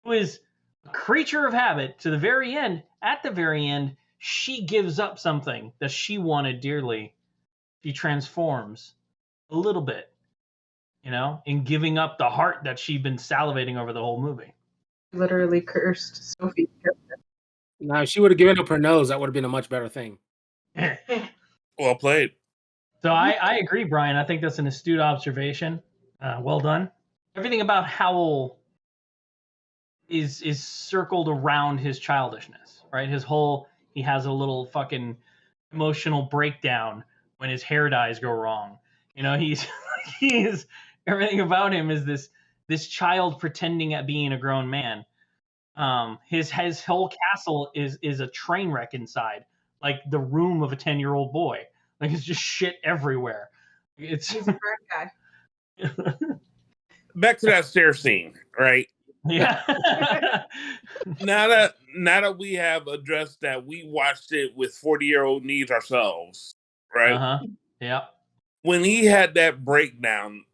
who is a creature of habit to the very end. At the very end, she gives up something that she wanted dearly. She transforms a little bit, in giving up the heart that she'd been salivating over the whole movie. Literally cursed Sophie. Now, if she would have given up her nose, that would have been a much better thing. Well played. So I agree, Brian. I think that's an astute observation. Well done. Everything about Howl is circled around his childishness, right? He has a little fucking emotional breakdown when his hair dyes go wrong. He is everything about him is this child pretending at being a grown man. His whole castle is a train wreck inside, like the room of a 10-year-old boy. Like, it's just shit everywhere. He's a burn guy. Back to that stair scene, right? Yeah. now that we have addressed that, we watched it with 40-year-old knees ourselves, right? Uh-huh. Yeah. When he had that breakdown,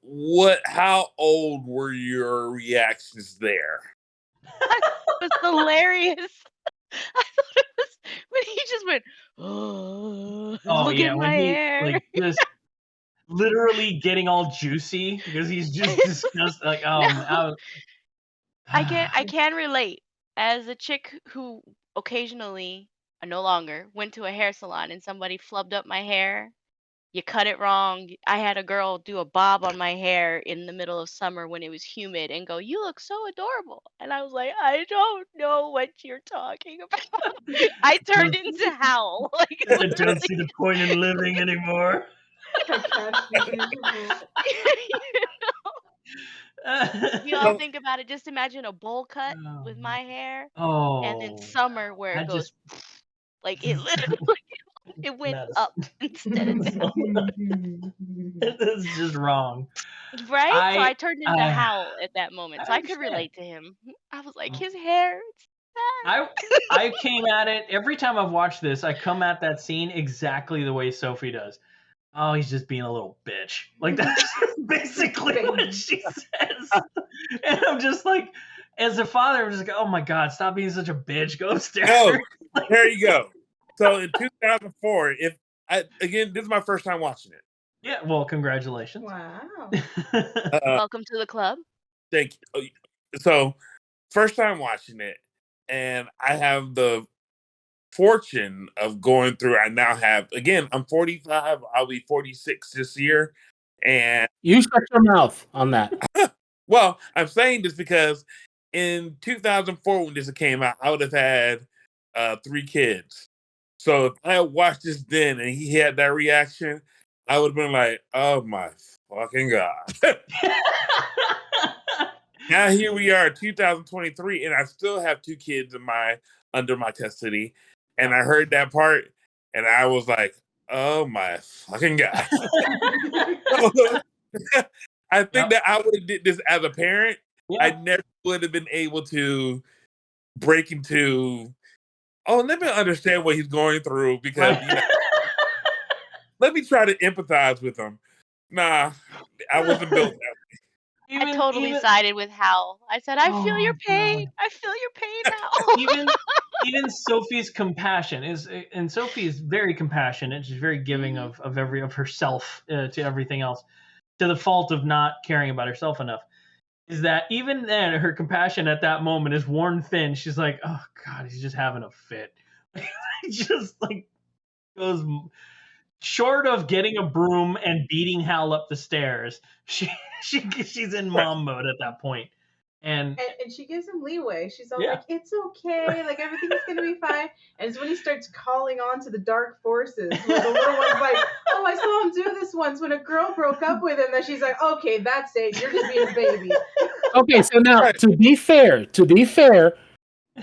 how old were your reactions there? It was hilarious. I thought it was when he just went, oh look at my hair. Like, just literally getting all juicy because he's just disgusted. Like, No. I can relate as a chick who occasionally, no longer, went to a hair salon and somebody flubbed up my hair. You cut it wrong. I had a girl do a bob on my hair in the middle of summer when it was humid and go, "You look so adorable." And I was like, "I don't know what you're talking about." I turned into Howl. Like, I don't see the point in living anymore. You all think about it. Just imagine a bowl cut with my hair, and then summer where it goes like it literally it went up instead of down. It's just wrong, right? So I turned into Howl at that moment, so I could relate to him. I was like, his hair. I came at it every time I've watched this. I come at that scene exactly the way Sophie does. Oh, he's just being a little bitch. Like, that's basically what she says. And I'm just like, as a father, I'm just like, oh my God, stop being such a bitch. Go upstairs. Oh, there you go. So in 2004, this is my first time watching it. Yeah, well, congratulations. Wow. Welcome to the club. Thank you. So, first time watching it, and I have the fortune of going through. I now have, again, I'm 45. I'll be 46 this year, and you shut your mouth on that. Well, I'm saying this because in 2004 when this came out, I would have had 3 kids. So if I had watched this then and he had that reaction, I would have been like, "Oh my fucking God!" Now here we are, 2023, and I still have 2 kids under my custody. And I heard that part, and I was like, "Oh my fucking god!" I think that I would have did this as a parent. Yeah. I never would have been able to break into. Oh, let me understand what he's going through because let me try to empathize with him. Nah, I wasn't built that way. I totally sided with Howl. I said, I feel your pain. I feel your pain, Howl. even Sophie's compassion and Sophie is very compassionate. She's very giving of herself to everything else, to the fault of not caring about herself enough. Is that even then her compassion at that moment is worn thin. She's like, oh god, he's just having a fit. Just like goes short of getting a broom and beating Hal up the stairs. She's in mom mode at that point. And she gives him leeway. She's all like, it's okay, like everything's gonna be fine. And it's when he starts calling on to the dark forces, where the little one's like, oh, I saw him do this once when a girl broke up with him, that she's like, okay, that's it, you're just being a baby. Okay, so now to be fair,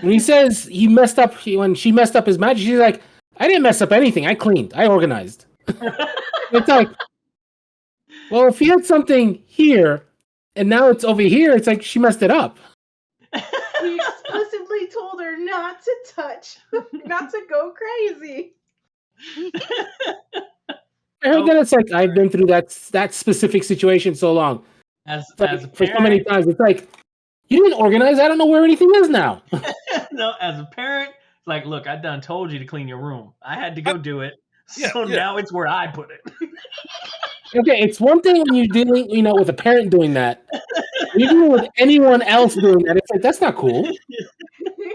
when he says he messed up, when she messed up his magic, she's like, I didn't mess up anything, I cleaned, I organized. It's like, well, if he had something here and now it's over here, it's like she messed it up. He explicitly told her not to touch, not to go crazy. I heard that it's like, I've been through that specific situation so long. As for parent, so many times, it's like, you didn't organize, I don't know where anything is now. No, as a parent, it's like, look, I done told you to clean your room. I had to go do it. So now it's where I put it. Okay, it's one thing when you're dealing, with a parent doing that. When you're dealing with anyone else doing that, it's like, that's not cool.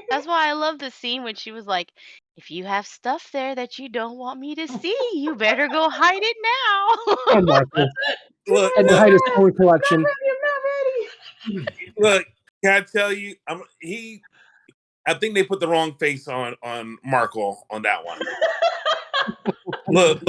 That's why I love the scene when she was like, if you have stuff there that you don't want me to see, you better go hide it now. Oh, Marco. Look, And hide his toy collection. I'm not ready. Look, can I tell you? I think they put the wrong face on Marco on that one. look,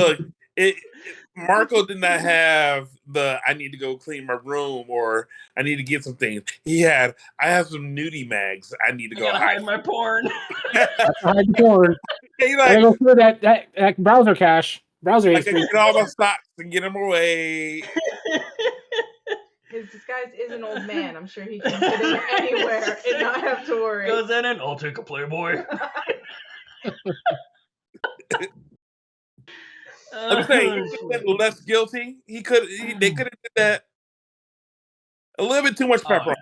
Marco did not have the I need to go clean my room or I need to get some things. He had I have some nudie mags I need to go hide my porn. Hide the porn. Hey, I go through that browser cache. Browser I history. can get all my socks and get them away. His disguise is an old man. I'm sure he can fit in anywhere and not have to worry. Goes in and I'll take a Playboy. I'm saying he could have less guilty. They could have did that a little bit too much pepper.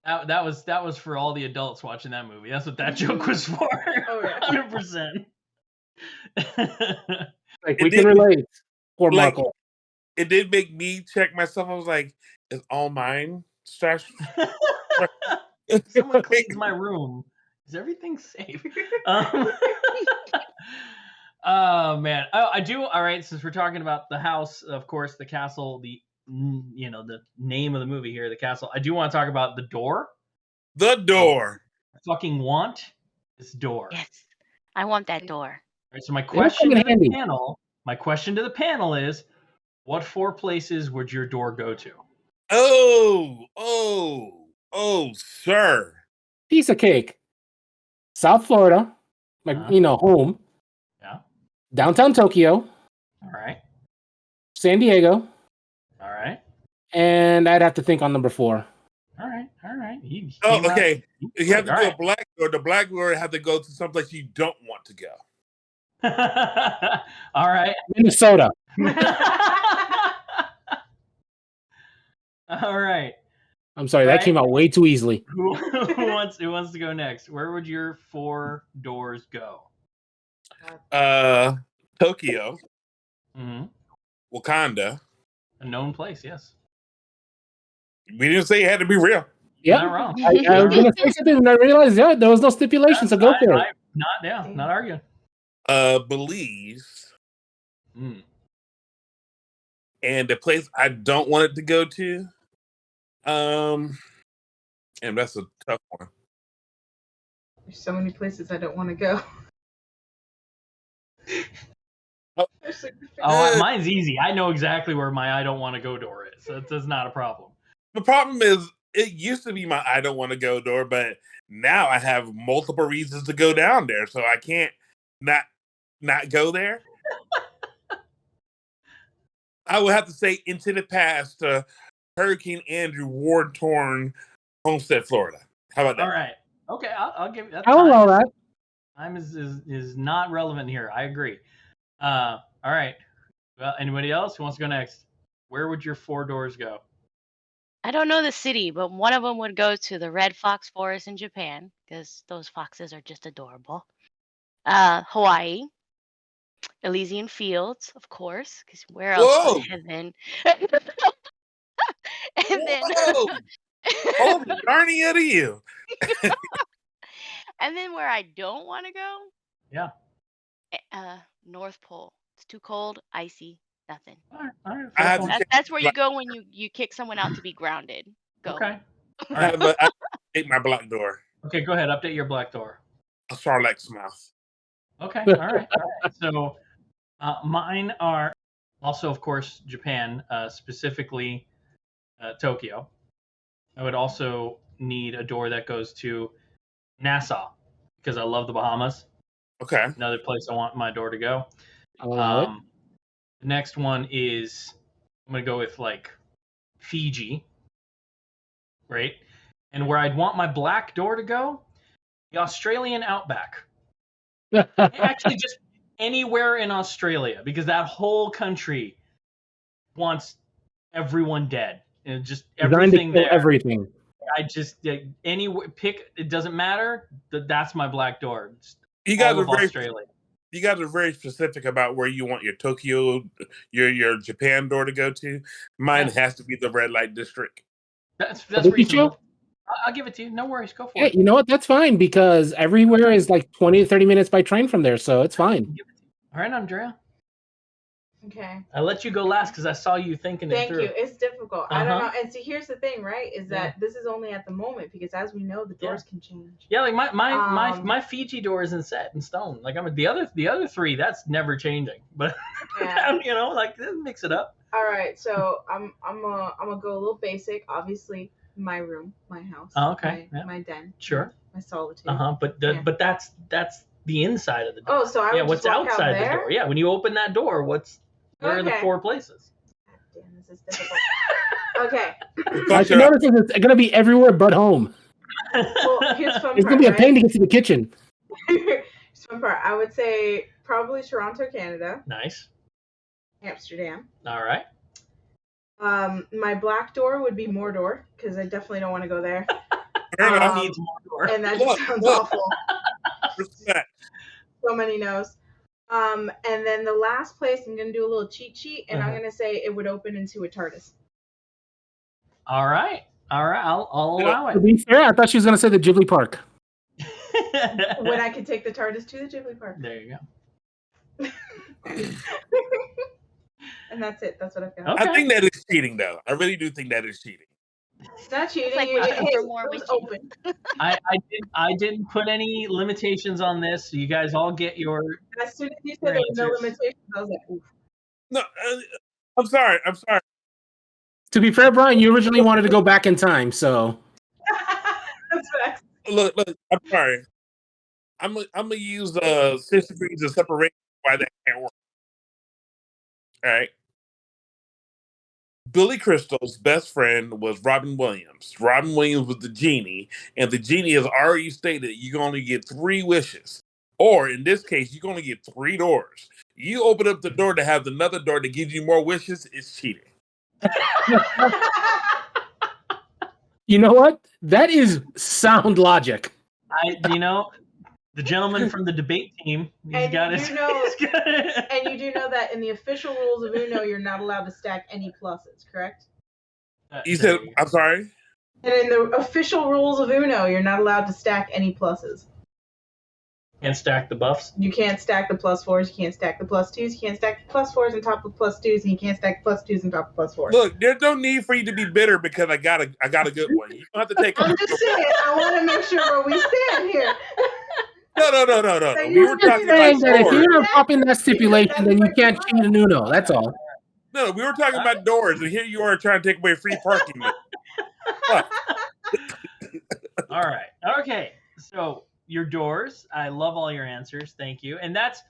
That was for all the adults watching that movie. That's what that joke was for. 100%. Like we can relate. Poor like, Marco. It did make me check myself. I was like, "Is all mine stashed?" Someone cleans my room. Is everything safe? Oh man. Oh, I do. All right. Since we're talking about the house, of course, the castle, the name of the movie here, the castle. I do want to talk about the door. The door. I fucking want this door. Yes, I want that door. All right, so my question to the panel is, what 4 places would your door go to? Oh, sir. Piece of cake. South Florida, home. Yeah. Downtown Tokyo. All right. San Diego. All right. And I'd have to think on number 4. All right. Okay. You have to do a black door. The black door have to go to someplace you don't want to go. All right. Minnesota. All right. I'm sorry, that came out way too easily. Who wants to go next? Where would your 4 doors go? Tokyo. Mm-hmm. Wakanda. A known place, yes. We didn't say it had to be real. Yeah, not wrong. I was gonna say something and I realized there was no stipulation, so go for it. Not arguing. Belize. And the place I don't want it to go to. And that's a tough one. There's so many places I don't want to go. Mine's easy. I know exactly where my I don't want to go door is. So that's not a problem. The problem is it used to be my I don't want to go door, but now I have multiple reasons to go down there, so I can't not go there. I would have to say into the past, Hurricane Andrew, war-torn Homestead, Florida. How about that? All right. Okay, I'll give you that. I'll allow that. Time is not relevant here. I agree. All right. Well, anybody else who wants to go next? Where would your 4 doors go? I don't know the city, but one of them would go to the Red Fox Forest in Japan because those foxes are just adorable. Hawaii, Elysian Fields, of course, because where else Whoa! but heaven? And then, Whoa! Holy darny out of you! and then where I don't want to go, Yeah. North Pole. It's too cold, icy, nothing. All right. I fair have point. to That's where you go when you kick someone out to be grounded. Go. Okay. All I right. have I take my black door. Okay, go ahead. Update your black door. A Sarlacc's mouth. Okay. All right. So mine are also, of course, Japan, specifically Tokyo. I would also need a door that goes to Nassau because I love the Bahamas. Okay. Another place I want my door to go. I'll allow it. The next one is I'm gonna go with like Fiji, right? And where I'd want my black door to go, the Australian outback. Actually, just anywhere in Australia, because that whole country wants everyone dead and just Designed to everything kill there. everything. I just pick. It doesn't matter. That's my black door. Just You guys all are of very Australia. you guys are very specific about where you want your Tokyo, your Japan door to go to. Mine Yeah. has to be the red light district. That's Look at reasonable. you. I'll give it to you. No worries. Go for Hey, it. you know what? That's fine because everywhere is like 20 to 30 minutes by train from there, so it's fine. All right, Andrea. Okay. I let you go last because I saw you thinking it Thank through. you. It's difficult. I don't Uh-huh. know. And see, here's the thing, right? Is that this is only at the moment because, as we know, the doors can change. Yeah, like my Um, Fiji door isn't set in stone. Like the other 3, that's never changing. But Yeah. you know, like mix it up. All right. So I'm gonna go a little basic. Obviously, my room, my house. Oh, okay. My den. Sure. My solitude. But Yeah. but that's the inside of the door. Oh, so I would what's just walk out outside the there? door? Yeah, when you open that door, where are the Okay. 4 places? God damn, this is difficult. Okay. I should notice it's going to be everywhere but home. Well, here's the fun It's part, going to be a right? pain to get to the kitchen. Here's the fun part. I would say probably Toronto, Canada, Nice. Amsterdam. All right. My black door would be Mordor because I definitely don't want to go there. Fair enough. Needs more door. And that Look, just sounds look. awful. Respect. So many no's. And then the last place, I'm gonna do a little cheat sheet, and I'm gonna say it would open into a TARDIS. All right. I'll allow To it. be fair, I thought she was going to say the Ghibli Park. When I could take the TARDIS to the Ghibli Park. There you go. And that's it. That's what I've got. Okay. I think that is cheating, though. I really do think that is cheating. It's not cheating. It's like Hey, wishing for more it was wishing. open. I didn't put any limitations on this, so you guys all get your. As soon as you said there was no Answers. limitations, I was like, oof. No, I'm sorry. To be fair, Brian, you originally wanted to go back in time, so. That's facts. Look. I'm sorry. I'm gonna use 6 degrees of separation. Why that can't work? All right. Billy Crystal's best friend was Robin Williams. Robin Williams was the genie, and the genie has already stated you can only get 3 wishes. Or in this case, you can only get 3 doors. You open up the door to have another door that gives you more wishes, it's cheating. You know what? That is sound logic. The gentleman from the debate team, he's And got you his. do know- he's got it. And you do know that in the official rules of Uno, you're not allowed to stack any pluses, correct? You said, I'm sorry? And in the official rules of Uno, you're not allowed to stack any pluses. Can't stack the buffs. You can't stack the +4s, you can't stack the +2s, you can't stack the +4s on top of +2s, and you can't stack the +2s on top of +4s. Look, there's no need for you to be bitter because I got a good one. You don't have to take. I'm just saying, I want to make sure where we stand here. No. We were Just talking Saying about that if doors. you're up in that stipulation, then you can't cheat an Uno. That's all. No, we were talking about doors, and here you are trying to take away free parking. Fuck. All right. Okay. So your doors. I love all your answers. Thank you. And that's a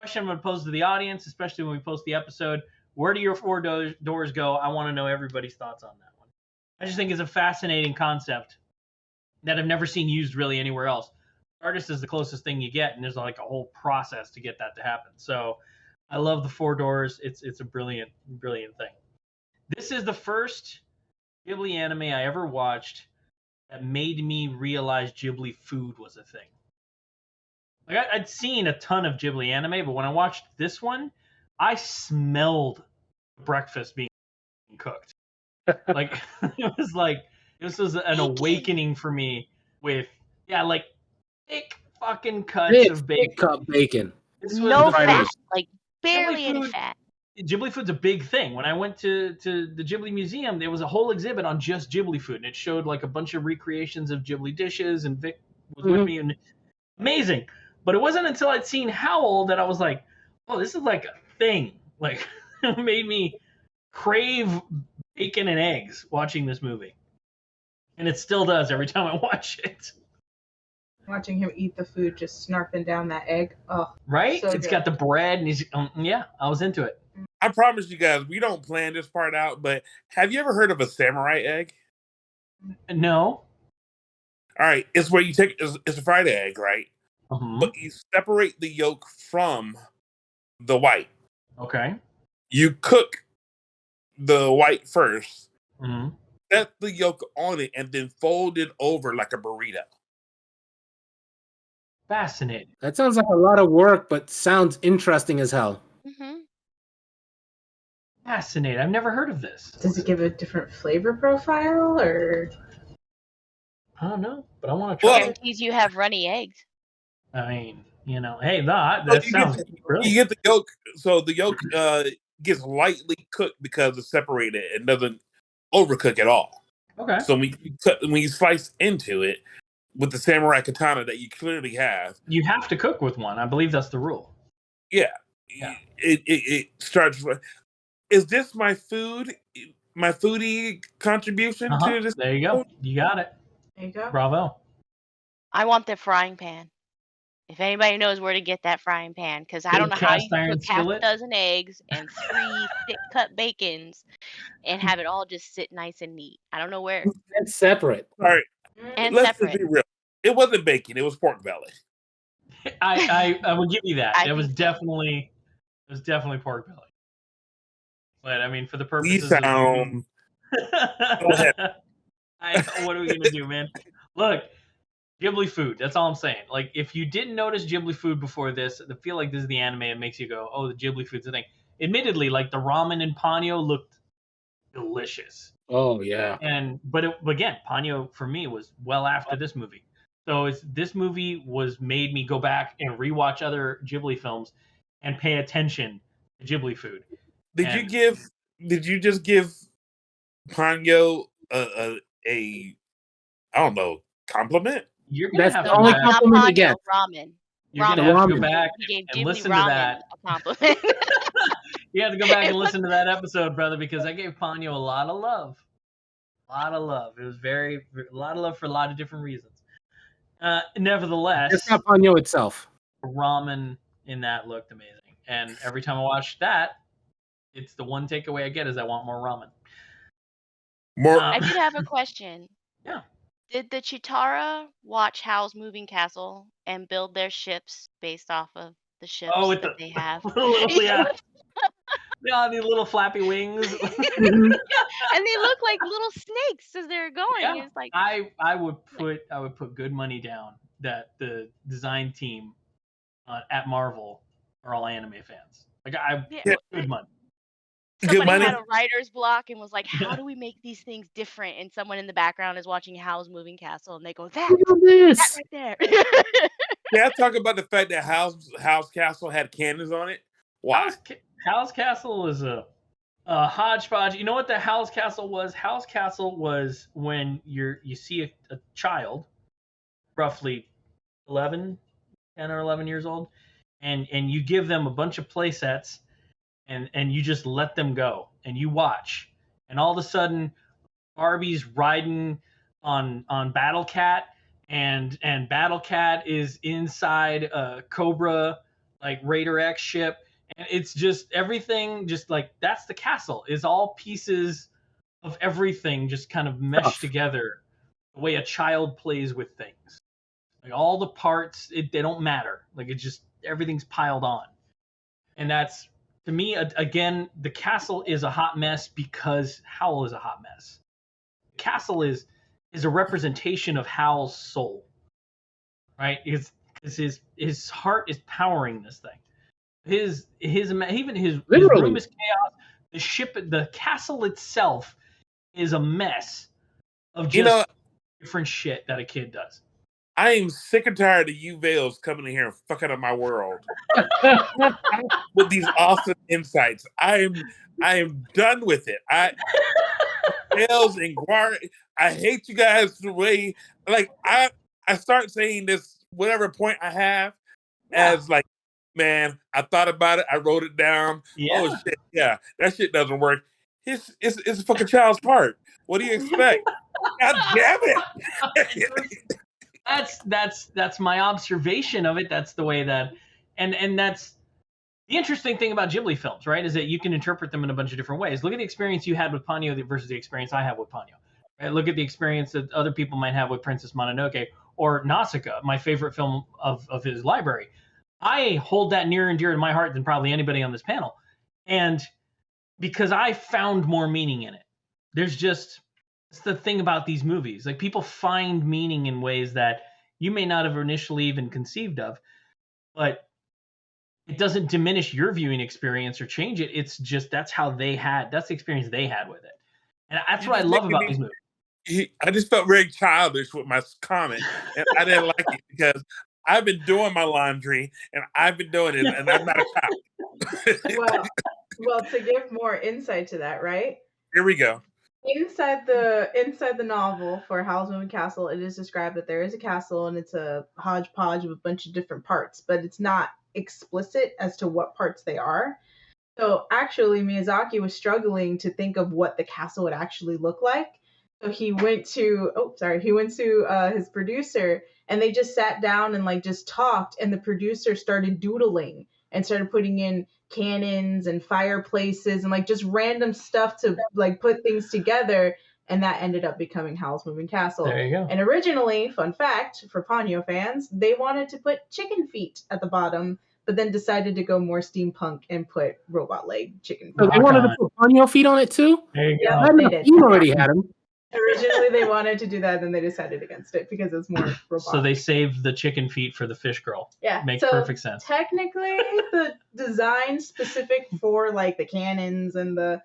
question I'm going to pose to the audience, especially when we post the episode. Where do your four doors go? I want to know everybody's thoughts on that one. I just think it's a fascinating concept that I've never seen used really anywhere else. Artist is the closest thing you get, and there's like a whole process to get that to happen. So I love the four doors. It's a brilliant thing. This is the first Ghibli anime I ever watched that made me realize Ghibli food was a thing. Like I'd seen a ton of Ghibli anime, but when I watched this one, I smelled breakfast being cooked. Like it was like this was an awakening for me with like thick fucking cuts of bacon. Thick cut bacon. This was No the fat, first like barely Ghibli any food. fat. Ghibli food's a big thing. When I went to the Ghibli Museum, there was a whole exhibit on just Ghibli food, and it showed like a bunch of recreations of Ghibli dishes, and Vic was with me, and amazing. But it wasn't until I'd seen Howl that I was like, oh, this is like a thing. Like, it made me crave bacon and eggs watching this movie. And it still does every time I watch it. Watching him eat the food, just snarfing down that egg. Oh, right? so It's good. got the bread, and he's, I was into it. I promise you guys, we don't plan this part out, but have you ever heard of a samurai egg? No. All right, it's where you take it's a fried egg, right? Uh-huh. But you separate the yolk from the white. Okay. You cook the white first, Mm-hmm. set the yolk on it, and then fold it over like a burrito. Fascinating. That sounds like a lot of work, but sounds interesting as hell. Mm-hmm. Fascinating. I've never heard of this. Does it give a different flavor profile, or? I don't know, but I want to try it. Guarantees you have runny eggs. I mean, hey, that sounds brilliant. You get the yolk, so the yolk gets lightly cooked because it's separated and doesn't overcook at all. Okay. So when you slice into it with the samurai katana that you clearly have, you have to cook with one. I believe that's the rule. Yeah. It starts. Is this my foodie contribution to this? There you go. You got it. There you go. Bravo. I want the frying pan. If anybody knows where to get that frying pan, because I don't know how you cook half a dozen eggs and 3 thick cut bacons and have it all just sit nice and neat. I don't know where. It's separate. All right. And Let's separate. just be real. It wasn't bacon. It was pork belly. I will give you that. It was definitely pork belly. But I mean, for the purposes Go ahead. what are we gonna do, man? Look, Ghibli food. That's all I'm saying. Like, if you didn't notice Ghibli food before this, I feel like this is the anime that makes you go, "Oh, the Ghibli food's a thing." Admittedly, like the ramen in Ponyo looked delicious. Oh yeah. But again, Ponyo for me was well after this movie. So this movie made me go back and rewatch other Ghibli films and pay attention to Ghibli food. Did you just give Ponyo a I don't know, compliment? You're gonna have the to only go back. compliment you get. Ramen. You're gonna have to go back He gave and Ghibli listen to ramen that. a compliment. You have to go back and listen to that episode, brother, because I gave Ponyo a lot of love. A lot of love. It was a lot of love for a lot of different reasons. Nevertheless, It's not Ponyo itself. Ramen in that looked amazing. And every time I watch that, it's the one takeaway I get is I want more ramen. I did have a question. Yeah. Did the Chitara watch Howl's Moving Castle and build their ships based off of the ships that they have? Yeah, these little flappy wings. And they look like little snakes as they're going. Yeah. It's like I would put good money down that the design team at Marvel are all anime fans. Like good money. Somebody had a writer's block and was like, "How do we make these things different?" And someone in the background is watching Howl's Moving Castle, and they go, "That right there." Yeah, talk about the fact that Howl's Castle had cannons on it. Why? Howl's Castle is a hodgepodge. You know what the Howl's Castle was? Howl's Castle was when you see a child, roughly 10 or 11 years old, and you give them a bunch of play sets, and you just let them go, and you watch, and all of a sudden, Barbie's riding on Battle Cat, and Battle Cat is inside a Cobra like Raider X ship, and it's just everything just like that's the castle is all pieces of everything just kind of meshed together the way a child plays with things. Like all the parts, they don't matter. Like it's just everything's piled on, and that's to me again the castle is a hot mess because Howl is a hot mess. The castle is a representation of Howl's soul, right? His heart is powering this thing. His even his room is chaos. The ship, the castle itself, is a mess of just different shit that a kid does. I am sick and tired of you Veils coming in here and fucking up my world with these awesome insights. I am done with it. Veils and Guar, I hate you guys the way like I start saying this whatever point I have as like, man, I thought about it, I wrote it down. Yeah. Oh shit, yeah, that shit doesn't work. It's a fucking child's part. What do you expect? God damn it. That's my observation of it. That's the way that, and that's the interesting thing about Ghibli films, right? Is that you can interpret them in a bunch of different ways. Look at the experience you had with Ponyo versus the experience I have with Ponyo. Right? Look at the experience that other people might have with Princess Mononoke or Nausicaa, my favorite film of his library. I hold that near and dear to my heart than probably anybody on this panel, and because I found more meaning in it. It's the thing about these movies. Like people find meaning in ways that you may not have initially even conceived of, but it doesn't diminish your viewing experience or change it. It's just that's the experience they had with it. And that's what I love about these movies. I just felt very childish with my comment, and I didn't like it because I've been doing my laundry and I've been doing it, and I'm not a child. Well, to give more insight to that, right? Here we go. Inside the novel for Howl's Moving Castle, it is described that there is a castle and it's a hodgepodge of a bunch of different parts, but it's not explicit as to what parts they are. So actually, Miyazaki was struggling to think of what the castle would actually look like. So he went to his producer, and they just sat down and like just talked, and the producer started doodling and started putting in cannons and fireplaces and like just random stuff to like put things together, and that ended up becoming Howl's Moving Castle. There you go. And originally, fun fact for Ponyo fans, they wanted to put chicken feet at the bottom, but then decided to go more steampunk and put robot leg chicken feet. So they wanted to put Ponyo feet on it too? There you go. Yeah, they did. You already had them. Originally, they wanted to do that, then they decided against it because it's more robotic. So they saved the chicken feet for the fish girl. Yeah, Makes perfect sense. Technically, the design specific for like the cannons and the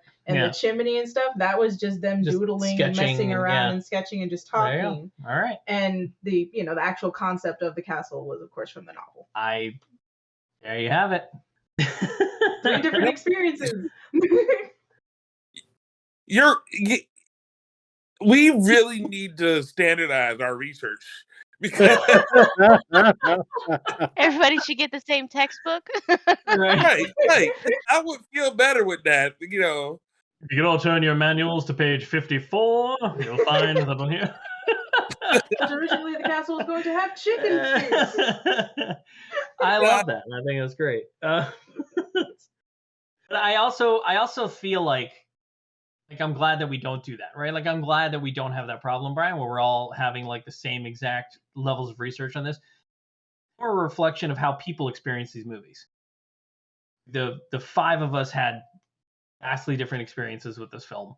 chimney and stuff, that was just them doodling and messing around and sketching and just talking. All right. And the the actual concept of the castle was, of course, from the novel. There you have it. 3 different experiences. We really need to standardize our research because Everybody should get the same textbook. right. I would feel better with that. You can all turn your manuals to page 54. You'll find that on here. Originally, the castle was going to have chicken feet. I love that. I think that's great. But I also feel like I'm glad that we don't do that, right? Like I'm glad that we don't have that problem, Brian, where we're all having like the same exact levels of research on this. More a reflection of how people experience these movies. The 5 of us had vastly different experiences with this film,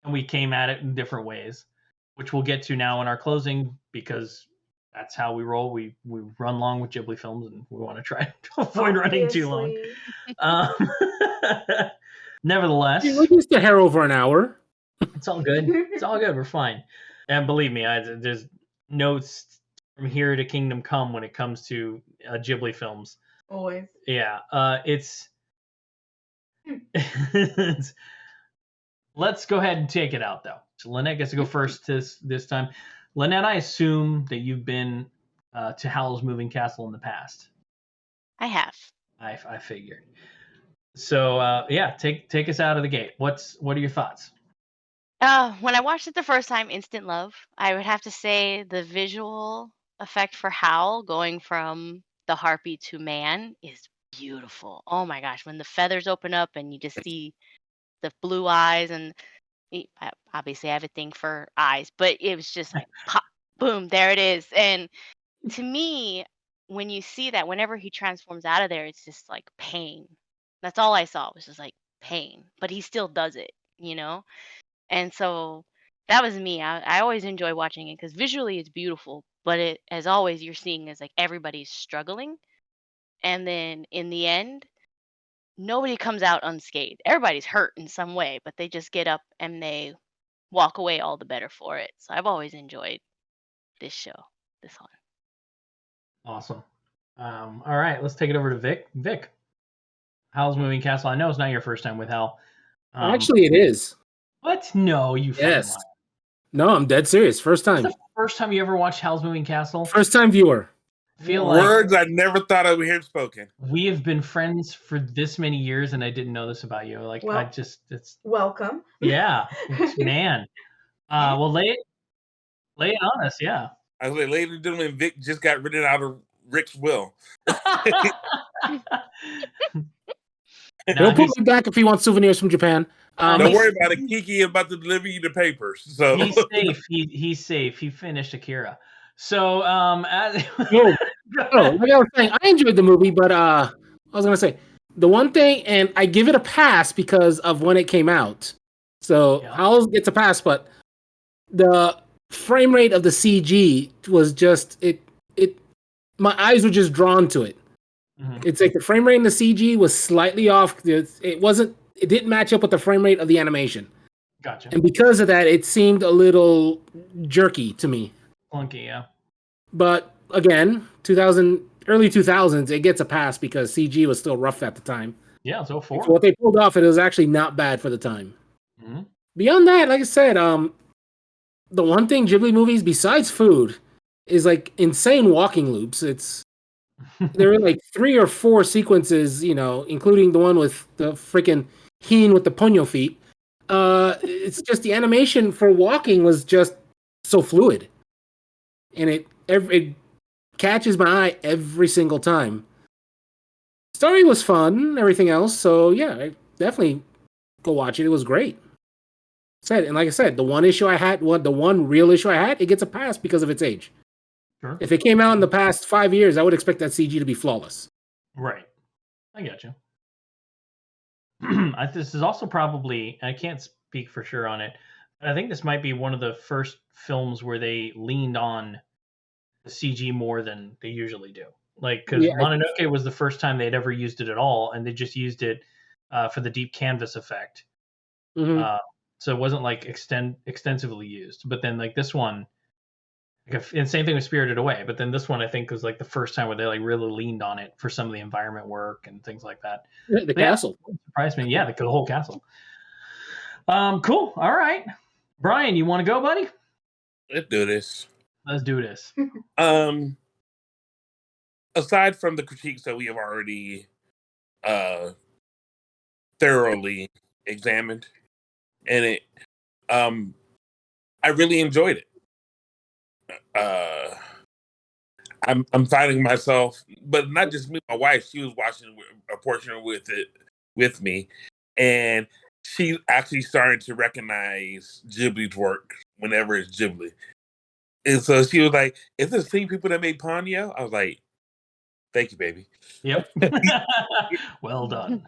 and we came at it in different ways, which we'll get to now in our closing because that's how we roll. We run long with Ghibli films, and we want to try to avoid running too long. Nevertheless, we're just a hair over an hour. It's all good. It's all good. We're fine. And believe me, there's notes from here to Kingdom Come when it comes to Ghibli films. Always. Yeah. It's Let's go ahead and take it out, though. So Lynette gets to go first this time. Lynette, I assume that you've been to Howl's Moving Castle in the past. I have. I figured. So take us out of the gate. What are your thoughts? When I watched it the first time, instant love. I would have to say the visual effect for Howl going from the harpy to man is beautiful. Oh my gosh, when the feathers open up and you just see the blue eyes and obviously I have a thing for eyes, but it was just like pop, boom, there it is. And to me, when you see that, whenever he transforms out of there, it's just like pain. That's all I saw was just like pain, but he still does it, you know? And so that was me. I always enjoy watching it because visually it's beautiful, but it, as always, you're seeing is like everybody's struggling. And then in the end, nobody comes out unscathed. Everybody's hurt in some way, but they just get up and they walk away all the better for it. So I've always enjoyed this show, this one. Awesome. All right, let's take it over to Vic. Vic, Howl's Moving Castle. I know it's not your first time with Howl. Actually, it is. What? No, you fucking Yes. lied. No, I'm dead serious. First time. Is the first time you ever watched Howl's Moving Castle? First time viewer. Feel like Words I never thought I would hear spoken. we have been friends for this many years, and I didn't know this about you. Like, Well, it's welcome. yeah, man. Well, lay it on us, yeah. I was like, ladies and gentlemen, Vic just got rid out of Rick's will. He'll put me back if he wants souvenirs from Japan. Don't worry about it. Kiki is about to deliver you the papers. So he's safe. He's safe. He finished Akira. So as like I was saying, I enjoyed the movie, but I was gonna say the one thing, and I give it a pass because of when it came out. So Howl gets a pass, but the frame rate of the CG was just it. My eyes were just drawn to it. Mm-hmm. It's like the frame rate in the CG was slightly off. It wasn't. It didn't match up with the frame rate of the animation. Gotcha. And because of that, it seemed a little jerky to me. Clunky, yeah. But again, early 2000s, it gets a pass because CG was still rough at the time. Yeah, it's 04. So what they pulled off, it was actually not bad for the time. Mm-hmm. Beyond that, like I said, the one thing Ghibli movies, besides food, is like insane walking loops. There are like 3 or 4 sequences, including the one with the freaking Heen with the ponyo feet. It's just the animation for walking was just so fluid, and it catches my eye every single time. Story was fun, everything else. So yeah, I definitely go watch it. It was great. And like I said, the one real issue I had, it gets a pass because of its age. Sure. If it came out in the past 5 years, I would expect that CG to be flawless. Right. I get you. This is also probably, I can't speak for sure on it, but I think this might be one of the first films where they leaned on the CG more than they usually do. Like, because Mononoke was the first time they'd ever used it at all, and they just used it for the deep canvas effect. Mm-hmm. So it wasn't like extensively used. But then like this one, and same thing with Spirited Away. But then this one I think was like the first time where they like really leaned on it for some of the environment work and things like that. The castle surprised me. Yeah, the whole castle. Cool. All right, Brian, you want to go, buddy? Let's do this. Let's do this. Aside from the critiques that we have already thoroughly examined, and I really enjoyed it. I'm finding myself, but not just me, my wife, she was watching a portion with it with me, and she actually started to recognize Ghibli's work whenever it's Ghibli. And so she was like, "Is this the same people that made Ponyo?" I was like, "Thank you, baby." Yep. Well done.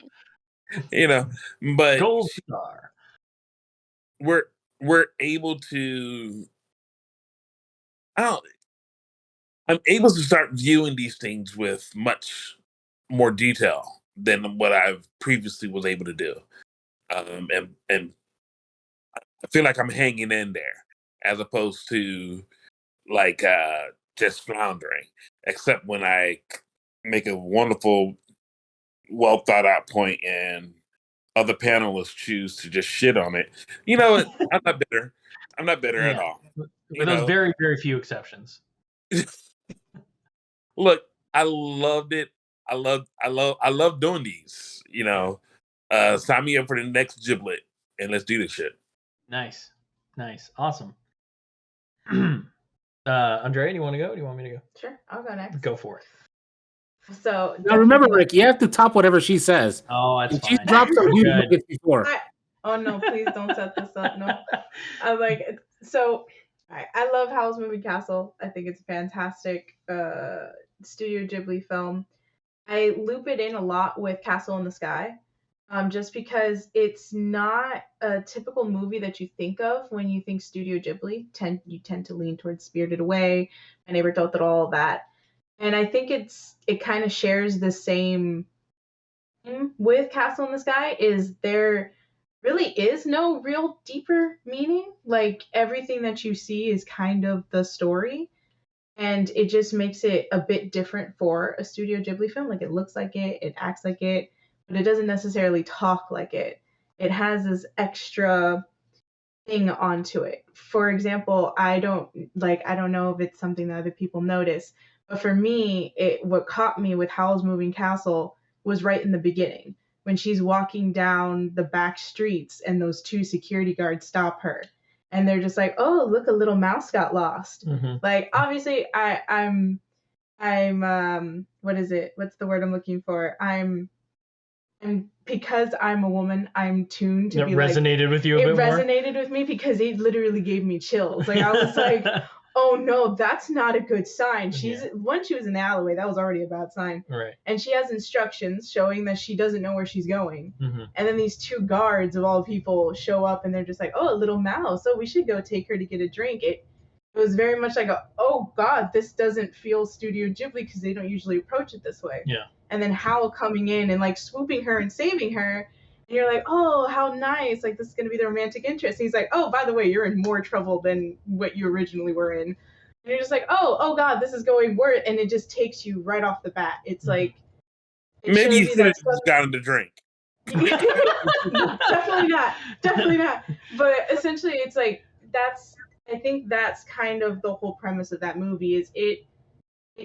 But Gold star. We're able to. I'm able to start viewing these things with much more detail than what I previously was able to do, and I feel like I'm hanging in there as opposed to like just floundering. Except when I make a wonderful, well thought out point, and other panelists choose to just shit on it. I'm not bitter. I'm not bitter at all. With those very, very few exceptions. Look, I loved it. I love doing these. Sign me up for the next Giblet and let's do this shit. Nice. Awesome. Andrea, do you want to go? Or do you want me to go? Sure, I'll go next. Go for it. So Now remember, definitely- Rick, you have to top whatever she says. Oh, that's And she fine. dropped some huge Good. nuggets before. Oh no, please don't set this up. No. I'm like, so I love Howl's Moving Castle. I think it's a fantastic Studio Ghibli film. I loop it in a lot with Castle in the Sky, just because it's not a typical movie that you think of when you think Studio Ghibli. You tend to lean towards Spirited Away, My Neighbor Totoro, that. And I think it kind of shares the same theme with Castle in the Sky, is there really is no real deeper meaning. Like, everything that you see is kind of the story, and it just makes it a bit different for a Studio Ghibli film. Like, it looks like it acts like it, but it doesn't necessarily talk like it. It has this extra thing onto it. For example, I don't know if it's something that other people notice, but for me, what caught me with Howl's Moving Castle was right in the beginning, when she's walking down the back streets and those two security guards stop her, and they're just like, "Oh, look, a little mouse got lost." Mhm. Like, obviously, I'm what is it? What's the word I'm looking for? I'm because I'm a woman, I'm tuned to That be like, resonated with you a it bit more? resonated with me because it literally gave me chills. Like, I was like, oh no, that's not a good sign. Once she was in the alleyway, that was already a bad sign. Right. And she has instructions showing that she doesn't know where she's going. Mm-hmm. And then these two guards of all people show up, and they're just like, "Oh, a little mouse. Oh, we should go take her to get a drink." It was very much like, oh god, this doesn't feel Studio Ghibli, because they don't usually approach it this way. Yeah. And then Howl coming in and like swooping her and saving her. And you're like, oh, how nice. Like, this is going to be the romantic interest. And he's like, oh, by the way, you're in more trouble than what you originally were in. And you're just like, oh God, this is going worse. And it just takes you right off the bat. It's like, maybe you should have just gotten the drink. Definitely not. But essentially, it's like, I think that's kind of the whole premise of that movie, is it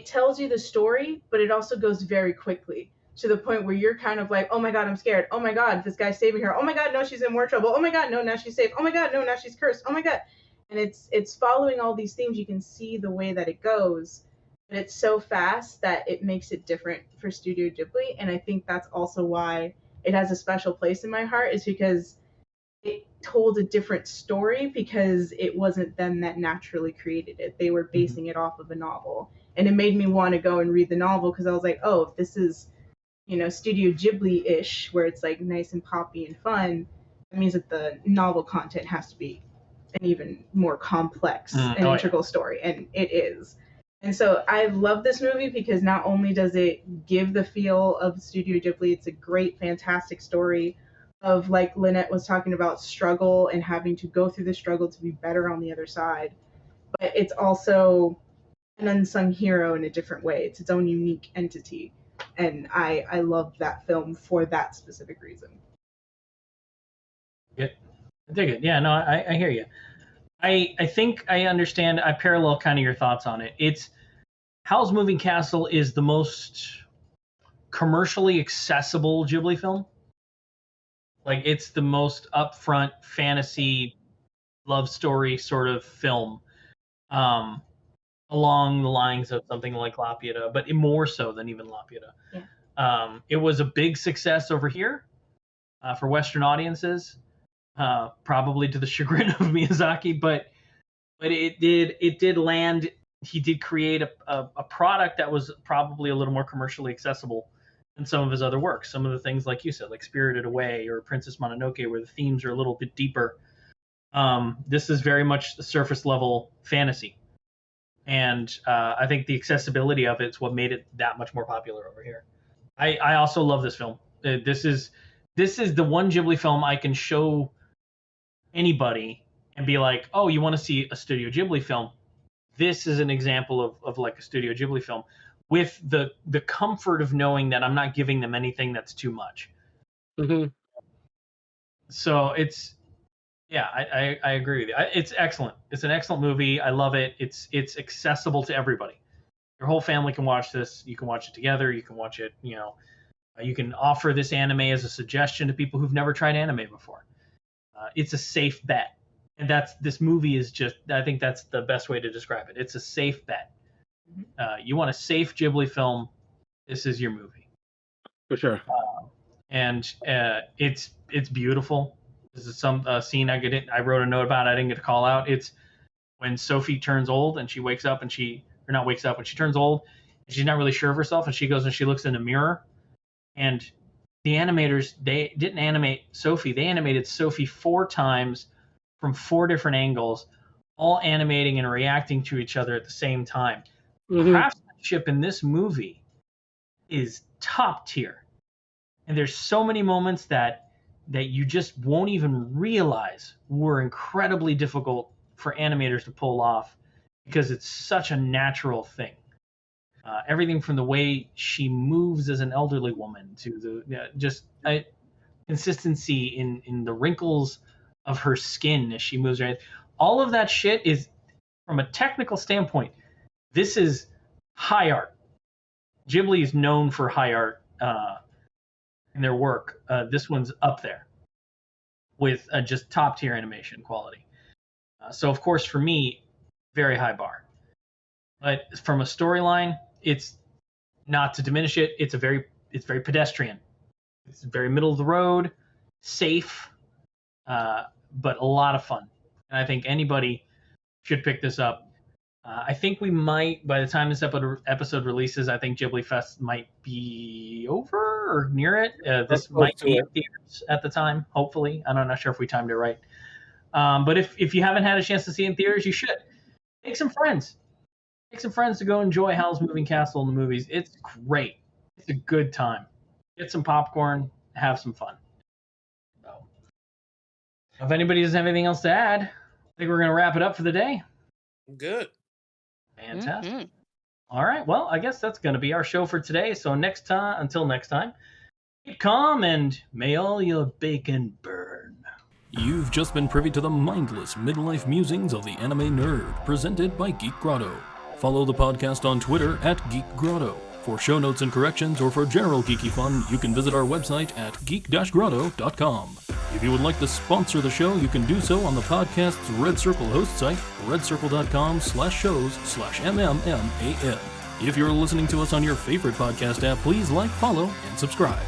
tells you the story, but it also goes very quickly, to the point where you're kind of like, oh my god, I'm scared. Oh my god, this guy's saving her. Oh my god, no, she's in more trouble. Oh my god, no, now she's safe. Oh my god, no, now she's cursed. Oh my god. And it's following all these themes. You can see the way that it goes, but it's so fast that it makes it different for Studio Ghibli. And I think that's also why it has a special place in my heart, is because it told a different story, because it wasn't them that naturally created it. They were basing it off of a novel. And it made me want to go and read the novel, because I was like, oh, if this is, Studio Ghibli-ish, where it's like nice and poppy and fun, that means that the novel content has to be an even more complex and integral story. And it is. And so I love this movie, because not only does it give the feel of Studio Ghibli, it's a great, fantastic story of, like Lynette was talking about, struggle and having to go through the struggle to be better on the other side. But it's also an unsung hero in a different way. It's its own unique entity. And I love that film for that specific reason. I dig it. Yeah, no, I hear you. I think I understand. I parallel kind of your thoughts on it. It's Howl's Moving Castle is the most commercially accessible Ghibli film. Like, it's the most upfront fantasy love story sort of film, along the lines of something like La Pieta, but more so than even La Pieta. Yeah. It was a big success over here for Western audiences, probably to the chagrin of Miyazaki, but it did land. He did create a product that was probably a little more commercially accessible than some of his other works. Some of the things, like you said, like Spirited Away or Princess Mononoke, where the themes are a little bit deeper. This is very much the surface level fantasy. And I think the accessibility of it's what made it that much more popular over here. I also love this film. This is the one Ghibli film I can show anybody and be like, oh, you want to see a Studio Ghibli film? This is an example of like a Studio Ghibli film, with the comfort of knowing that I'm not giving them anything that's too much. Mm-hmm. So it's, yeah, I agree with you. It's excellent. It's an excellent movie. I love it. It's accessible to everybody. Your whole family can watch this. You can watch it together. You can watch it, you can offer this anime as a suggestion to people who've never tried anime before. It's a safe bet. And this movie is just, I think that's the best way to describe it. It's a safe bet. You want a safe Ghibli film, this is your movie. For sure. And it's beautiful. This is some scene I wrote a note about. I didn't get to call out. It's when Sophie turns old and she wakes up and she turns old and she's not really sure of herself, and she goes and she looks in the mirror, and the animators, they didn't animate Sophie. They animated Sophie 4 times from 4 different angles, all animating and reacting to each other at the same time. Mm-hmm. Craftsmanship in this movie is top tier. And there's so many moments that you just won't even realize were incredibly difficult for animators to pull off, because it's such a natural thing. Everything from the way she moves as an elderly woman to the consistency in the wrinkles of her skin as she moves around. All of that shit is, from a technical standpoint, this is high art. Ghibli is known for high art in their work. This one's up there with just top tier animation quality. So of course, for me, very high bar. But from a storyline, it's not to diminish it. It's very pedestrian. It's very middle of the road, safe, but a lot of fun. And I think anybody should pick this up. I think we might, by the time this episode releases, I think Ghibli Fest might be over or near it. This might be in theaters at the time, hopefully. I'm not sure if we timed it right. But if you haven't had a chance to see it in theaters, you should. Take some friends. Take some friends to go enjoy Howl's Moving Castle in the movies. It's great. It's a good time. Get some popcorn, have some fun. So, if anybody doesn't have anything else to add, I think we're going to wrap it up for the day. Good. Fantastic. Mm-hmm. All right. Well, I guess that's going to be our show for today. So until next time, keep calm and may all your bacon burn. You've just been privy to the mindless midlife musings of the anime nerd, presented by Geek Grotto. Follow the podcast on Twitter at Geek Grotto. For show notes and corrections, or for general geeky fun, you can visit our website at geek-grotto.com. If you would like to sponsor the show, you can do so on the podcast's Red Circle host site, redcircle.com/shows/MMMAN. If you're listening to us on your favorite podcast app, please like, follow, and subscribe.